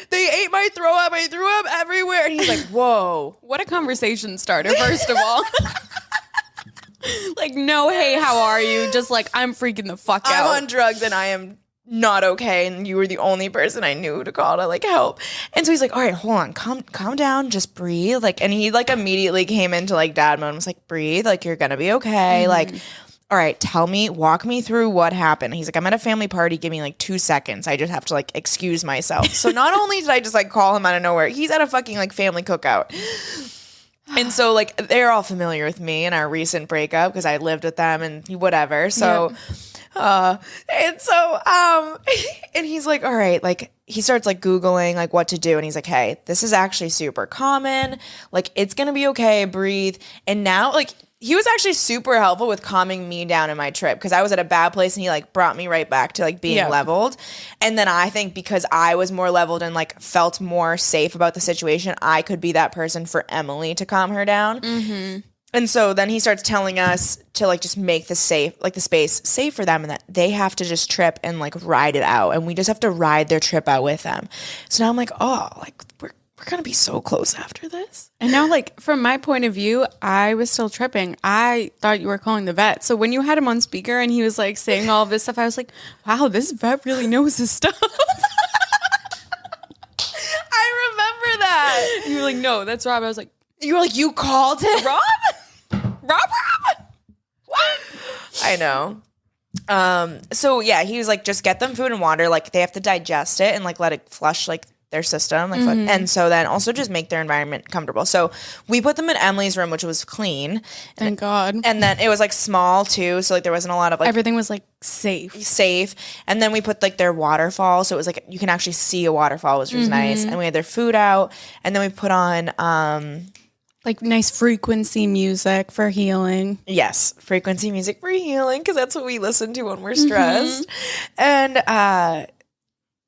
C: they ate my throw up. I threw up everywhere. And he's like, whoa.
B: What a conversation starter, first of all. Like, no, hey, how are you? Just like, I'm freaking the fuck out.
C: I'm on drugs and I am not okay, and you were the only person I knew to call to like help. And so he's like, all right, hold on, calm down, just breathe. Like, and he like immediately came into like dad mode and was like, breathe, like you're gonna be okay. Like, all right, walk me through what happened. He's like, I'm at a family party, give me like 2 seconds. I just have to like excuse myself. So not only did I just like call him out of nowhere, he's at a fucking like family cookout. And so like they're all familiar with me and our recent breakup because I lived with them and whatever. So and so and he's like, all right, like he starts like Googling like what to do, and he's like, hey, this is actually super common, like it's gonna be okay, breathe. And now like he was actually super helpful with calming me down in my trip because I was at a bad place, and he like brought me right back to like being leveled. And then I think because I was more leveled and like felt more safe about the situation, I could be that person for Emily to calm her down. And so then he starts telling us to like just make the space safe for them, and that they have to just trip and like ride it out, and we just have to ride their trip out with them. So now I'm like, oh, like we're gonna be so close after this.
B: And now, like, from my point of view, I was still tripping. I thought you were calling the vet. So when you had him on speaker and he was like saying all of this stuff, I was like, wow, this vet really knows his stuff.
C: I remember that.
B: You were like, no, that's Rob. I was like,
C: You were like, you called him?
B: Rob? Rob?
C: What? I know. So yeah, he was like, just get them food and water. Like they have to digest it and like let it flush like their system. Like, and so then also just make their environment comfortable. So we put them in Emily's room, which was clean.
B: Thank God.
C: And then it was like small too. So like there wasn't a lot of like
B: Everything was like safe.
C: And then we put like their waterfall. So it was like, you can actually see a waterfall, which was nice. And we had their food out. And then we put on,
B: Like nice frequency music for healing.
C: yes, frequency music for healing, because that's what we listen to when we're stressed. And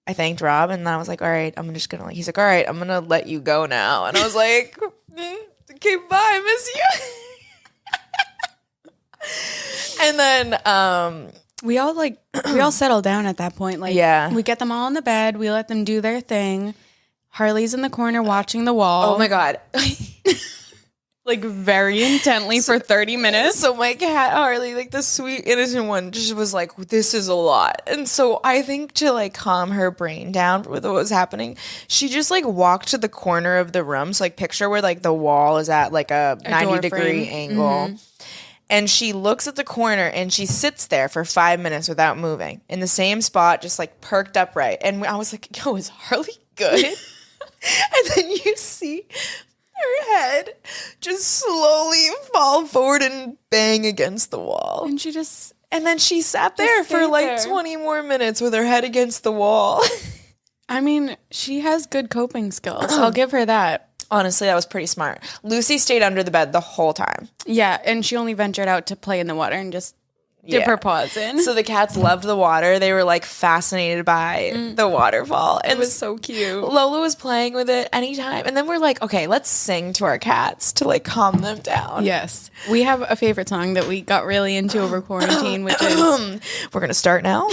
C: I thanked Rob, and then I was like, all right, I'm just gonna like, he's like, all right, I'm gonna let you go now. And I was like, okay, bye, I miss you. And then
B: we all settle down at that point. Like,
C: Yeah.
B: we get them all in the bed. We let them do their thing. Harley's in the corner watching the wall.
C: oh my God.
B: Like, very intently for 30 minutes.
C: So my cat Harley, like the sweet innocent one, just was like, this is a lot. And so I think to like calm her brain down with what was happening, she just like walked to the corner of the room. So like picture where like the wall is at like a 90-degree angle. And she looks at the corner and she sits there for 5 minutes without moving in the same spot, just like perked upright. And I was like, yo, is Harley good? And then you see her head just slowly fall forward and bang against the wall.
B: And
C: then she sat there for like 20 more minutes with her head against the wall.
B: I mean, she has good coping skills. I'll give her that.
C: Honestly, that was pretty smart. Lucy stayed under the bed the whole time.
B: Yeah, and she only ventured out to play in the water and just dip her paws in.
C: So the cats loved the water. They were like fascinated by the waterfall. And
B: it was so cute.
C: Lola was playing with it anytime. And then we're like, okay, let's sing to our cats to like calm them down.
B: Yes. We have a favorite song that we got really into over quarantine, which is...
C: We're going to start now?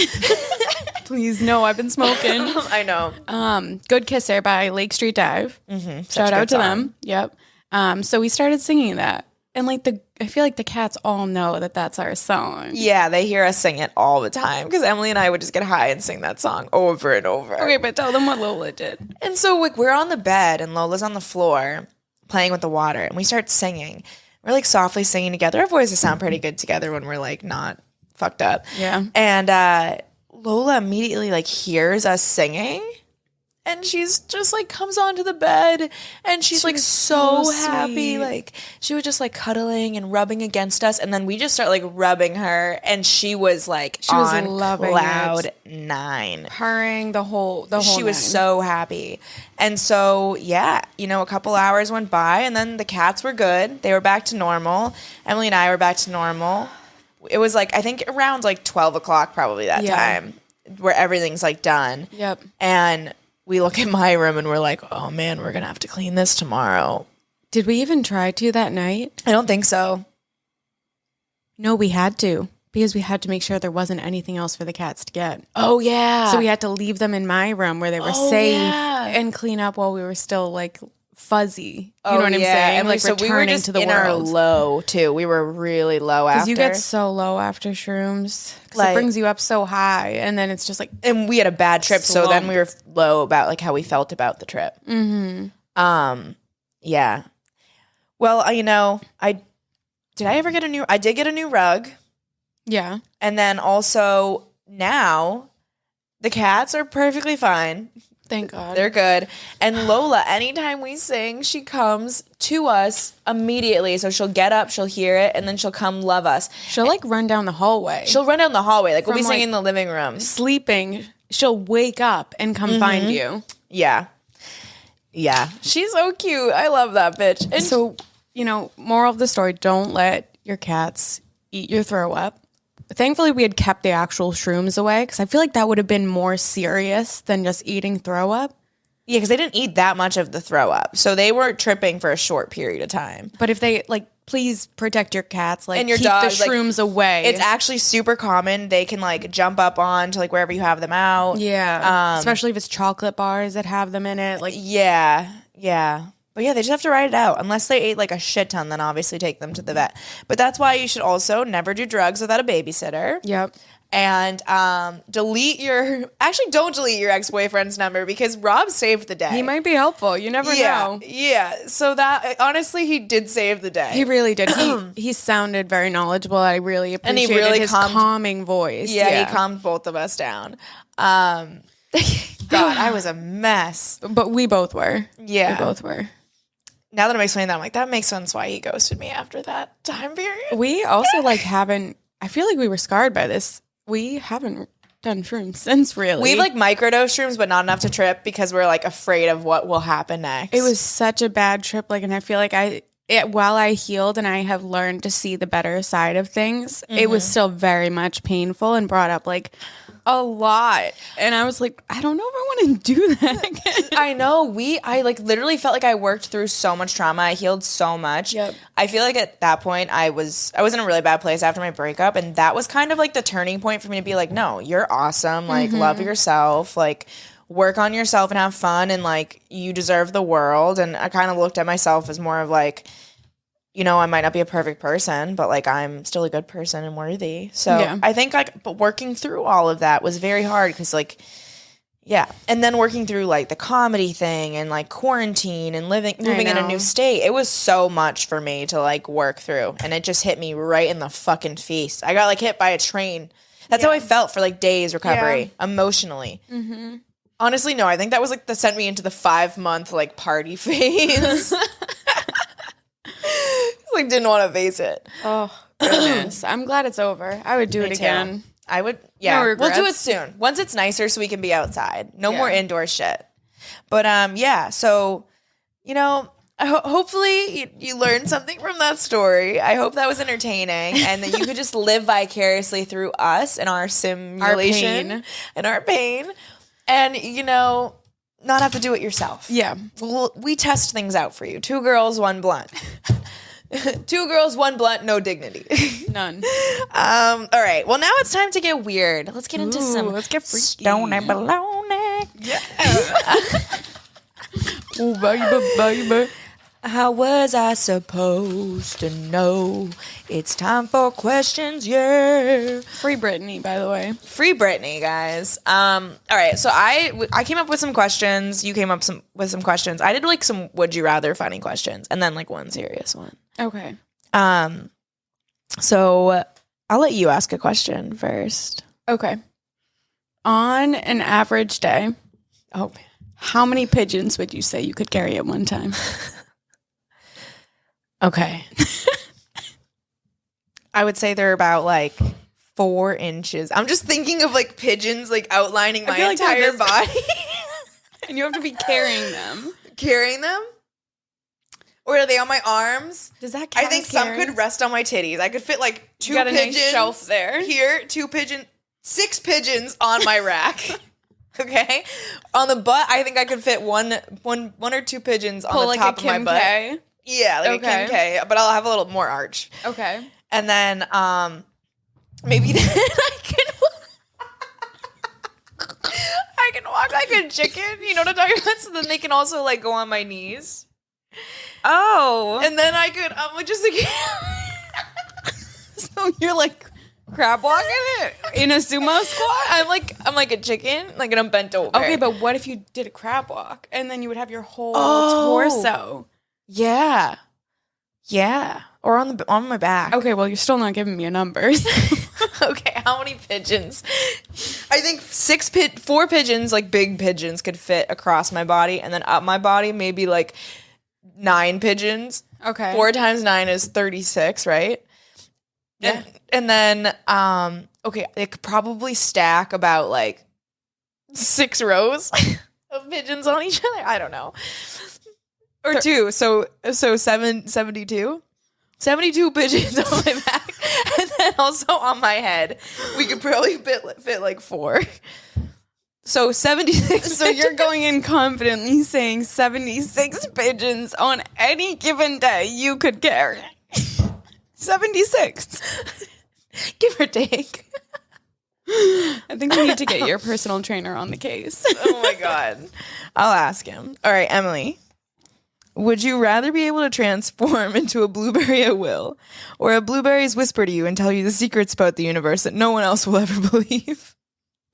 B: Please, no, I've been smoking.
C: I know.
B: Good Kisser by Lake Street Dive. Shout out to them. Yep. So we started singing that. And like I feel like the cats all know that that's our song.
C: Yeah, they hear us sing it all the time because Emily and I would just get high and sing that song over and over.
B: Okay, but tell them what Lola did.
C: And so like we're on the bed and Lola's on the floor playing with the water and we start singing. We're like softly singing together. Our voices sound pretty good together when we're like not fucked up.
B: Yeah.
C: And Lola immediately like hears us singing. And she's just like comes onto the bed and she's like so happy. Like she was just like cuddling and rubbing against us. And then we just start like rubbing her and she was like on
B: loving
C: cloud
B: it.
C: 9.
B: Purring the whole
C: She was
B: 9.
C: so happy. And so, yeah, a couple hours went by and then the cats were good. They were back to normal. Emily and I were back to normal. It was like, I think around like 12 o'clock probably that time where everything's like done.
B: Yep.
C: And we look at my room and we're like, oh man, we're going to have to clean this tomorrow.
B: Did we even try to that night?
C: I don't think so.
B: No, we had to because we had to make sure there wasn't anything else for the cats to get.
C: Oh, yeah.
B: So we had to leave them in my room where they were safe and clean up while we were still like fuzzy. You know what I'm saying?
C: And
B: like
C: so we were just
B: to the
C: in
B: world.
C: our low too. We were really low after.
B: Because you get so low after shrooms. Because
C: Like-
B: it brings you up so high. And then it's just like...
C: And we had a bad trip, so then
B: Slump.
C: we were low about like how we felt about the trip. Yeah. Well, I did get a new rug.
B: Yeah.
C: And then also now the cats are perfectly fine.
B: Thank God.
C: They're good. And Lola, anytime we sing, she comes to us immediately. So she'll get up, she'll hear it, and then she'll come love us.
B: She'll like run down the hallway.
C: She'll run down the hallway. Like we'll be
B: From,
C: singing
B: like,
C: in the living room.
B: sleeping. She'll wake up and come find you.
C: Yeah. Yeah. She's so cute. I love that bitch. And
B: So, moral of the story, don't let your cats eat your throw up. Thankfully, we had kept the actual shrooms away because I feel like that would have been more serious than just eating throw up.
C: yeah, because they didn't eat that much of the throw up. So they were tripping for a short period of time.
B: But if they, please protect your cats.
C: And your
B: keep
C: dogs,
B: the shrooms away.
C: It's actually super common. They can jump up on to wherever you have them out.
B: Yeah. Especially if it's chocolate bars that have them in it.
C: Yeah. But yeah, they just have to write it out. Unless they ate a shit ton, then obviously take them to the vet. But that's why you should also never do drugs without a babysitter.
B: Yep.
C: And don't delete your ex-boyfriend's number because Rob saved the day.
B: He might be helpful. You never know.
C: Yeah. So that, honestly, he did save the day.
B: He really did. He sounded very knowledgeable. I really
C: And he
B: appreciated
C: really
B: his calming voice.
C: Yeah, he calmed both of us down. God, I was a mess.
B: But we both were.
C: Yeah.
B: We both were.
C: Now that I'm explaining that, I'm like, that makes sense why he ghosted me after that time period.
B: We also haven't, I feel like we were scarred by this. We haven't done shrooms since, really.
C: We've microdosed shrooms, but not enough to trip because we're afraid of what will happen next.
B: It was such a bad trip. And I feel like it while I healed and I have learned to see the better side of things, it was still very much painful and brought up like a lot. And I was like, I don't know if I want to do that again.
C: I know. I like literally felt like I worked through so much trauma. I healed so much.
B: Yep.
C: I feel like at that point I was in a really bad place after my breakup, and that was kind of like the turning point for me to be like, no, you're awesome. Like, love yourself. Like, work on yourself and have fun, and like, you deserve the world. And I kind of looked at myself as more of like, you know, I might not be a perfect person, but like, I'm still a good person and worthy. So
B: Yeah.
C: I think like, but working through all of that was very hard because like, yeah. And then working through like the comedy thing and like quarantine and moving in a new state. It was so much for me to like work through, and it just hit me right in the fucking face. I got like hit by a train. That's how I felt for like days recovery emotionally. Honestly, no, I think that was like sent me into the 5-month like party phase. Like, didn't want to face it.
B: Oh, goodness. I'm glad it's over. I would do it again.
C: I would, yeah.
B: No
C: We'll do it
B: regrets.
C: soon. Once it's nicer so we can be outside. No more indoor shit. But, yeah, so, you know, hopefully you learned something from that story. I hope that was entertaining and that you could just live vicariously through us and our simulation
B: pain.
C: and our pain. And, you know, not have to do it yourself.
B: Yeah.
C: We test things out for you. 2 girls, 1 blunt. 2 girls, 1 blunt, no dignity.
B: None.
C: All right. Well, now it's time to get weird. Let's get into
B: Let's get freaky.
C: Stony baloney.
B: Yeah. Oh, baby.
C: How was I supposed to know? It's time for questions, yeah.
B: Free Brittany, by the way.
C: Free Brittany, guys. All right, so I came up with some questions. You came up with some questions. I did like some would you rather funny questions, and then like one serious one.
B: Okay.
C: So I'll let you ask a question first.
B: Okay. On an average day, how many pigeons would you say you could carry at one time?
C: Okay. I would say they're about like 4 inches. I'm just thinking of like pigeons like outlining my entire body.
B: And you have to be carrying them.
C: Carrying them? Or are they on my arms?
B: Does that count?
C: I think some could rest on my titties. I could fit like 2
B: got a
C: pigeons
B: nice shelf there.
C: Here, 6 pigeons on my rack. Okay. On the butt, I think I could fit one or 2 pigeons on the top of my butt.
B: K.
C: Yeah, like a Kim K, but I'll have a little more arch.
B: Okay.
C: And then maybe then I can walk like a chicken. You know what I'm talking about? So then they can also like go on my knees.
B: Oh.
C: And then I could just like
B: So you're like crab walking it in a sumo squat?
C: I'm like a chicken, like, and I'm bent over.
B: Okay, but what if you did a crab walk and then you would have your whole torso?
C: Yeah. Or on my back.
B: Okay, well, you're still not giving me a number.
C: Okay, how many pigeons? I think 4 pigeons, like big pigeons, could fit across my body, and then up my body, maybe like 9 pigeons.
B: Okay.
C: 4 times 9 is 36, right?
B: Yeah.
C: And then, okay, it could probably stack about like 6 rows of pigeons on each other. I don't know. Or 2, so 72? 72 pigeons on my back, and then also on my head. We could probably fit like 4. So 76.
B: So you're going in confidently saying 76 pigeons on any given day you could carry. 76.
C: Give or take.
B: I think we need to get your personal trainer on the case.
C: Oh my God. I'll ask him. All right, Emily. Would you rather be able to transform into a blueberry at will, or a blueberries whisper to you and tell you the secrets about the universe that no one else will ever believe?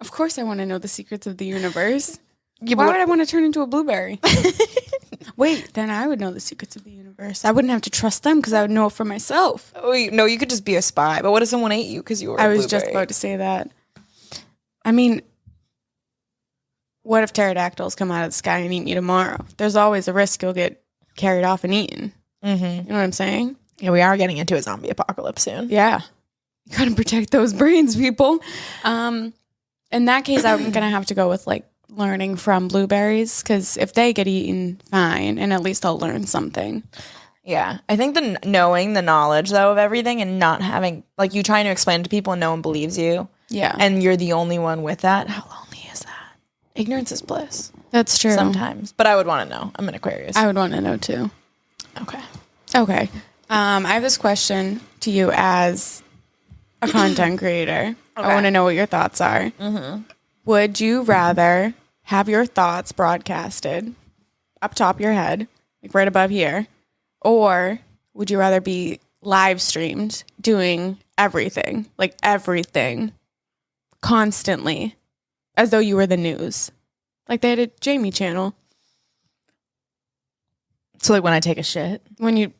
B: Of course I want to know the secrets of the universe.
C: Yeah,
B: Why would I want to turn into a blueberry? Wait, then I would know the secrets of the universe. I wouldn't have to trust them because I would know it for myself.
C: Oh, no, you could just be a spy. But what if someone ate you because you were
B: I
C: a
B: was just
C: blueberry?
B: about to say that. I mean, what if pterodactyls come out of the sky and eat me tomorrow? There's always a risk you'll get carried off and eaten.
C: Mm-hmm.
B: You know what I'm saying?
C: Yeah, we are getting into a zombie apocalypse soon.
B: Yeah. You gotta protect those brains, people. In that case, I'm gonna have to go with like learning from blueberries, because if they get eaten, fine, and at least I'll learn something.
C: Yeah. I think knowing the knowledge, though, of everything and not having, like, you trying to explain to people and no one believes you.
B: Yeah.
C: And you're the only one with that. How lonely is that? Ignorance is bliss.
B: That's true.
C: Sometimes. But I would want to know. I'm an Aquarius.
B: I would want to know too.
C: Okay.
B: Okay. I have this question to you as a content creator. I want to know what your thoughts are. Mm-hmm. Would you rather have your thoughts broadcasted up top of your head, like right above here, or would you rather be live streamed doing everything, like everything, constantly, as though you were the news? Like they had a Jamie channel.
C: So like when I take a shit?
B: When you,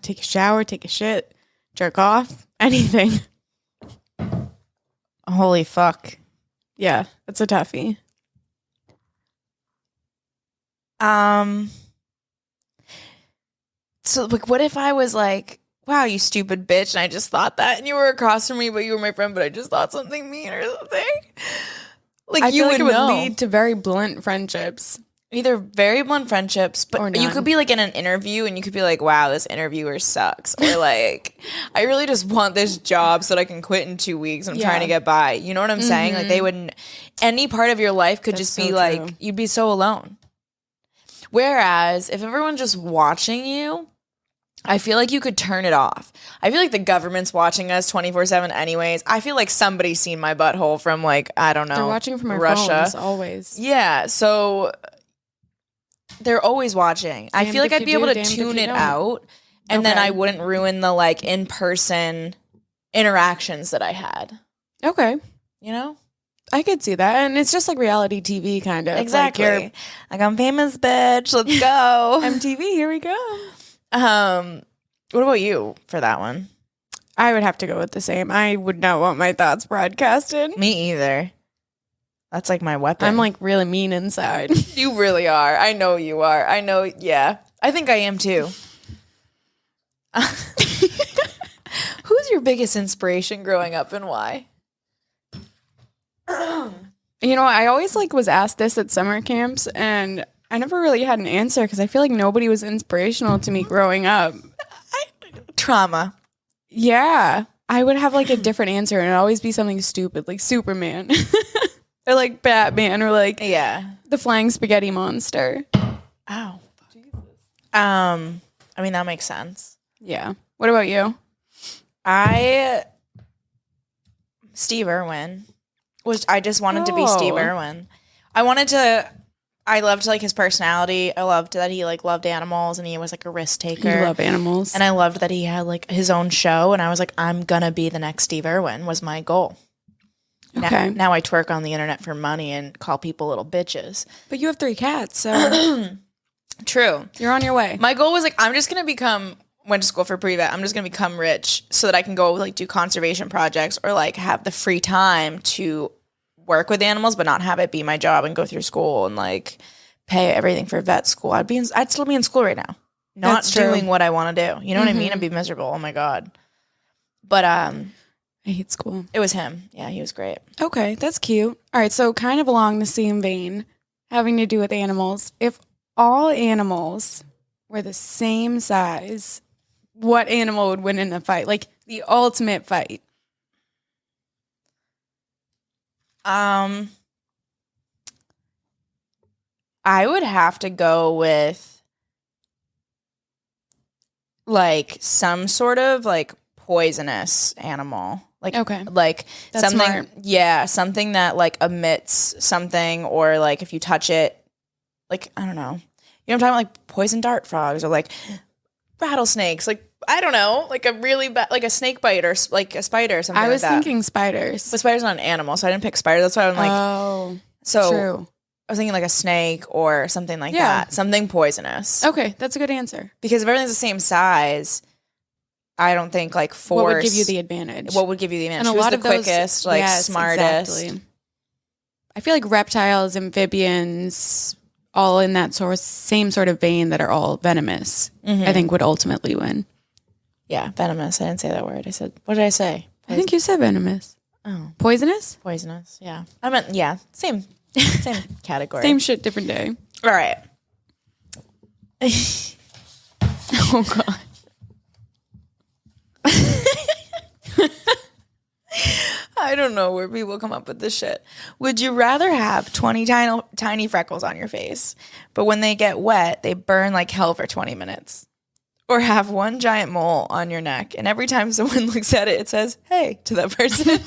B: take a shower, take a shit, jerk off, anything.
C: Holy fuck.
B: Yeah, that's a toughie.
C: So like what if I was like, wow, you stupid bitch, and I just thought that, and you were across from me, but you were my friend, but I just thought something mean or something? Like
B: I
C: you
B: feel like
C: would
B: it
C: know.
B: would lead to very blunt friendships.
C: Either very blunt friendships,
B: Or
C: but you
B: none.
C: could be like in an interview and you could be like, wow, this interviewer sucks. Or like, I really just want this job so that I can quit in 2 weeks. I'm trying to get by. You know what I'm saying? Like they wouldn't, any part of your life could just be
B: so
C: like,
B: true.
C: you'd be so alone. Whereas if everyone's just watching you, I feel like you could turn it off. I feel like the government's watching us 24/7 anyways. I feel like somebody's seen my butthole from like, I don't know,
B: They're watching from our
C: Russia.
B: phones always.
C: Yeah, so they're always watching. I
B: Damned
C: feel like
B: if
C: I'd
B: you
C: be able
B: do,
C: to
B: damned if
C: tune
B: you
C: it
B: don't.
C: out, and then
B: Okay.
C: I wouldn't ruin the like in-person interactions that I had.
B: Okay.
C: You know?
B: I could see that. And it's just like reality TV kind of.
C: Exactly.
B: Like you're
C: Like I'm famous, bitch. Let's go.
B: MTV, here we go.
C: What about you for that one?
B: I would have to go with the same. I would not want my thoughts broadcasted.
C: Me either. That's like my weapon.
B: I'm like really mean inside.
C: You really are. I know you are. I know. Yeah. I think I am too. Who's your biggest inspiration growing up and why?
B: You know, I always like was asked this at summer camps and I never really had an answer because I feel like nobody was inspirational to me growing up.
C: Trauma.
B: Yeah. I would have like a different answer and it'd always be something stupid like Superman or like Batman or like
C: Yeah.
B: the flying spaghetti monster.
C: Ow. Jesus. I mean, that makes sense.
B: Yeah. What about you?
C: Steve Irwin. I just wanted to be Steve
B: Oh.
C: Irwin. I loved like his personality. I loved that he like loved animals and he was like a risk taker.
B: You love animals.
C: And I loved that he had like his own show. And I was like, I'm gonna be the next Steve Irwin was my goal.
B: Okay.
C: Now I twerk on the internet for money and call people little bitches.
B: But you have 3 cats, so
C: True.
B: you're on your way.
C: My goal was like, I'm just gonna went to school for pre-vet. I'm just gonna become rich so that I can go like do conservation projects or like have the free time to work with animals, but not have it be my job and go through school and like pay everything for vet school. I'd still be in school right now, not
B: That's true.
C: doing what I want to do. You know what I mean? I'd be miserable. Oh my god. But
B: I hate school.
C: it was him. Yeah, he was great.
B: Okay, that's cute. All right, so kind of along the same vein, having to do with animals. If all animals were the same size, what animal would win in a fight? Like the ultimate fight.
C: I would have to go with like some sort of like poisonous animal. Like
B: Okay.
C: like
B: That's
C: something
B: smart.
C: yeah, something that like emits something or like if you touch it, like I don't know. You know what I'm talking about? Like poison dart frogs or like rattlesnakes, like I don't know, like a really bad like a snake bite or like a spider or something
B: I was
C: like that.
B: thinking spiders.
C: But spider's not an animal, so I didn't pick spider. That's why I'm like
B: oh,
C: so
B: true.
C: I was thinking like a snake or something like
B: Yeah.
C: that. Something poisonous.
B: Okay, that's a good answer.
C: Because if everything's the same size, I don't think like force.
B: What would give you the advantage?
C: What would give you the advantage?
B: And a
C: Who's
B: lot
C: the
B: of those-
C: quickest, like
B: yes,
C: smartest?
B: exactly. I feel like reptiles, amphibians, all in that same sort of vein that are all venomous, I think would ultimately win.
C: Yeah, venomous. I didn't say that word. I said, what did I say?
B: I think you said venomous.
C: Oh,
B: Poisonous?
C: poisonous. Yeah, I meant same category.
B: Same shit, different day.
C: All right.
B: Oh, God.
C: I don't know where people come up with this shit. Would you rather have 20 tiny freckles on your face, but when they get wet, they burn like hell for 20 minutes? Or have one giant mole on your neck, and every time someone looks at it, it says, hey, to that person?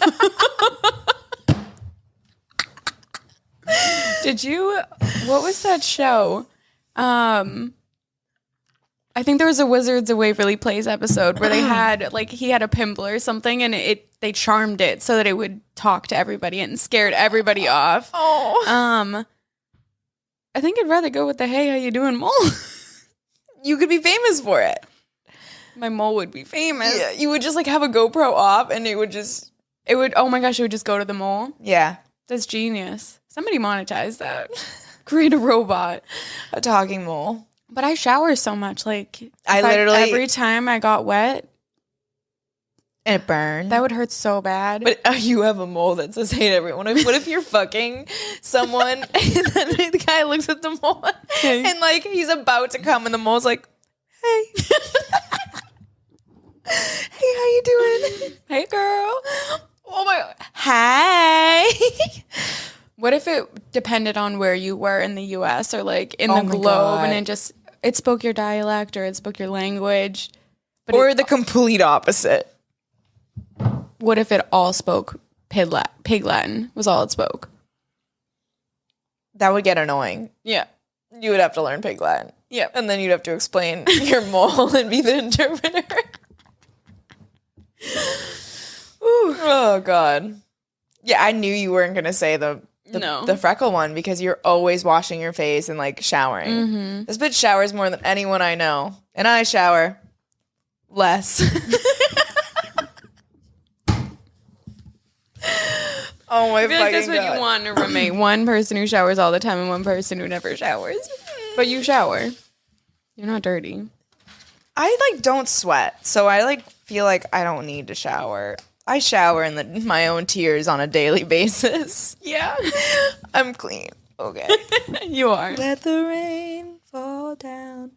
B: What was that show? I think there was a Wizards of Waverly Place episode where they had, like, he had a pimple or something, and they charmed it so that it would talk to everybody and scared everybody off.
C: Oh.
B: I think I'd rather go with the hey, how you doing, mole?
C: You could be famous for it.
B: My mole would be famous.
C: Yeah, you would just, like, have a GoPro off, and it would,
B: oh my gosh, it would just go to the mole.
C: Yeah.
B: That's genius. Somebody monetize that. Create a robot.
C: A talking mole.
B: But I shower so much. Like,
C: every
B: time I got wet,
C: and it burned.
B: that would hurt so bad.
C: But you have a mole that says hate everyone. What if you're fucking someone and then the guy looks at the mole and like he's about to come and the mole's like, hey. Hey, how you doing?
B: Hey, girl.
C: Oh my God. Hey.
B: What if it depended on where you were in the U.S. or like in
C: Oh
B: the
C: my
B: globe
C: God.
B: and it spoke your dialect or it spoke your language? But
C: Or the complete opposite.
B: what if it all spoke Pig Latin was all it spoke?
C: That would get annoying.
B: Yeah.
C: You would have to learn Pig Latin.
B: Yeah.
C: And then you'd have to explain your mole and be the interpreter. Ooh. Oh, God. Yeah, I knew you weren't going to say the freckle one because you're always washing your face and, like, showering.
B: Mm-hmm.
C: This bitch showers more than anyone I know. And I shower less. Oh, my
B: I feel like
C: fucking
B: that's what
C: God.
B: you want in a roommate. One person who showers all the time and one person who never showers. But you shower. You're not dirty.
C: I, like, don't sweat. So I, like, feel like I don't need to shower. I shower in my own tears on a daily basis.
B: Yeah.
C: I'm clean. Okay.
B: You are.
C: Let the rain fall down.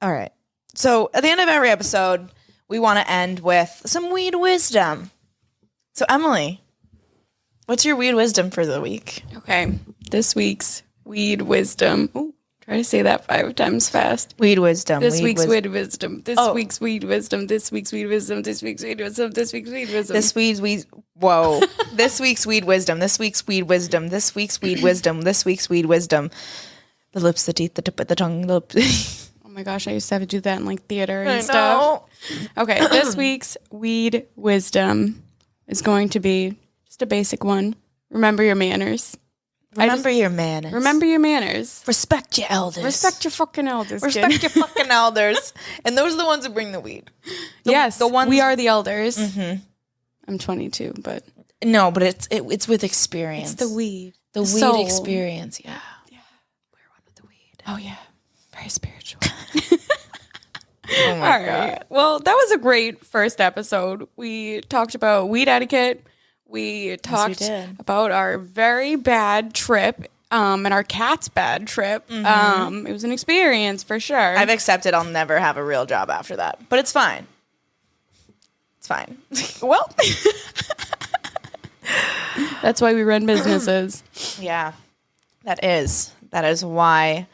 C: All right. So at the end of every episode, we want to end with some weed wisdom. So Emily, what's your weed wisdom for the week?
B: Okay. This week's weed wisdom. Ooh, try to say that 5 times fast.
C: Weed wisdom.
B: This week's weed wisdom. This week's weed wisdom. This week's weed wisdom. This week's weed wisdom. This week's weed wisdom.
C: This week's weed. Whoa. This week's weed wisdom. This week's weed wisdom. This week's weed wisdom. This week's weed wisdom. The lips, the teeth, the tip of the tongue.
B: Oh my gosh, I used to have to do that in like theater and stuff. Okay, this week's weed wisdom is going to be just a basic one. Remember your manners.
C: Remember your manners.
B: Remember your manners.
C: Respect your elders.
B: Respect your fucking elders.
C: Respect
B: kid.
C: your fucking elders. And those are the ones who bring the weed.
B: Yes,
C: the ones
B: we are the elders.
C: Mm-hmm.
B: I'm 22, but
C: no, but it's with experience.
B: it's the weed.
C: The weed
B: soul.
C: experience. Yeah.
B: Yeah.
C: We're one with the weed.
B: Oh yeah. Very spiritual.
C: Oh my
B: All right.
C: God.
B: Well, that was a great first episode. We talked about weed etiquette. We talked
C: did.
B: about our very bad trip and our cat's bad trip. It was an experience for sure.
C: I've accepted I'll never have a real job after that, but it's fine. It's fine.
B: well, that's why we run businesses.
C: Yeah, that is why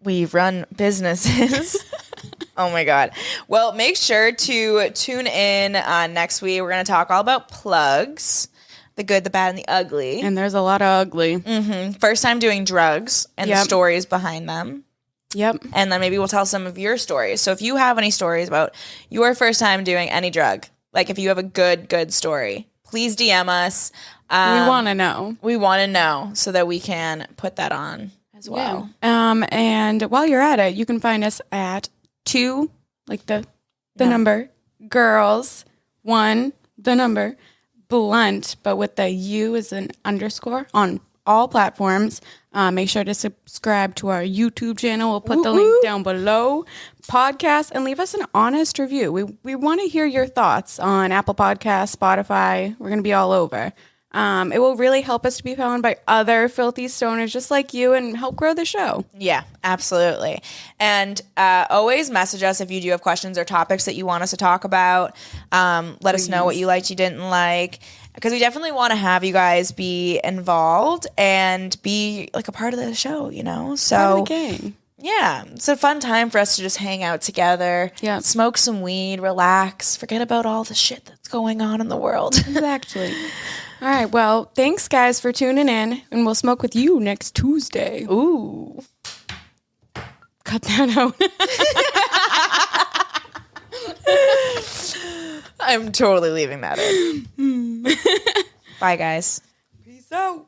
C: we run businesses. Oh my God. Well, make sure to tune in next week. We're going to talk all about plugs, the good, the bad, and the ugly.
B: And there's a lot of ugly.
C: First time doing drugs and the
B: Yep.
C: stories behind them.
B: Yep.
C: And then maybe we'll tell some of your stories. So if you have any stories about your first time doing any drug, like if you have a good story, please DM us.
B: We want to know.
C: We want to know so that we can put that on as well.
B: Yeah. And while you're at it, you can find us at 2, like the number, girls, 1, the number, blunt, but with the U as an underscore on all platforms. Make sure to subscribe to our YouTube channel. We'll put the link down below. Podcast and leave us an honest review. We want to hear your thoughts on Apple Podcasts, Spotify. We're going to be all over. It will really help us to be found by other filthy stoners just like you and help grow the show.
C: Yeah, absolutely. And always message us if you do have questions or topics that you want us to talk about. Let us know what you liked, you didn't like, because we definitely want to have you guys be involved and be like a part of the show, you know? So
B: Part of the gang.
C: yeah, it's a fun time for us to just hang out together, smoke some weed, relax, forget about all the shit that's going on in the world.
B: Exactly. All right. Well, thanks, guys, for tuning in, and we'll smoke with you next Tuesday.
C: Ooh.
B: Cut that out.
C: I'm totally leaving that in. Bye, guys.
B: Peace out.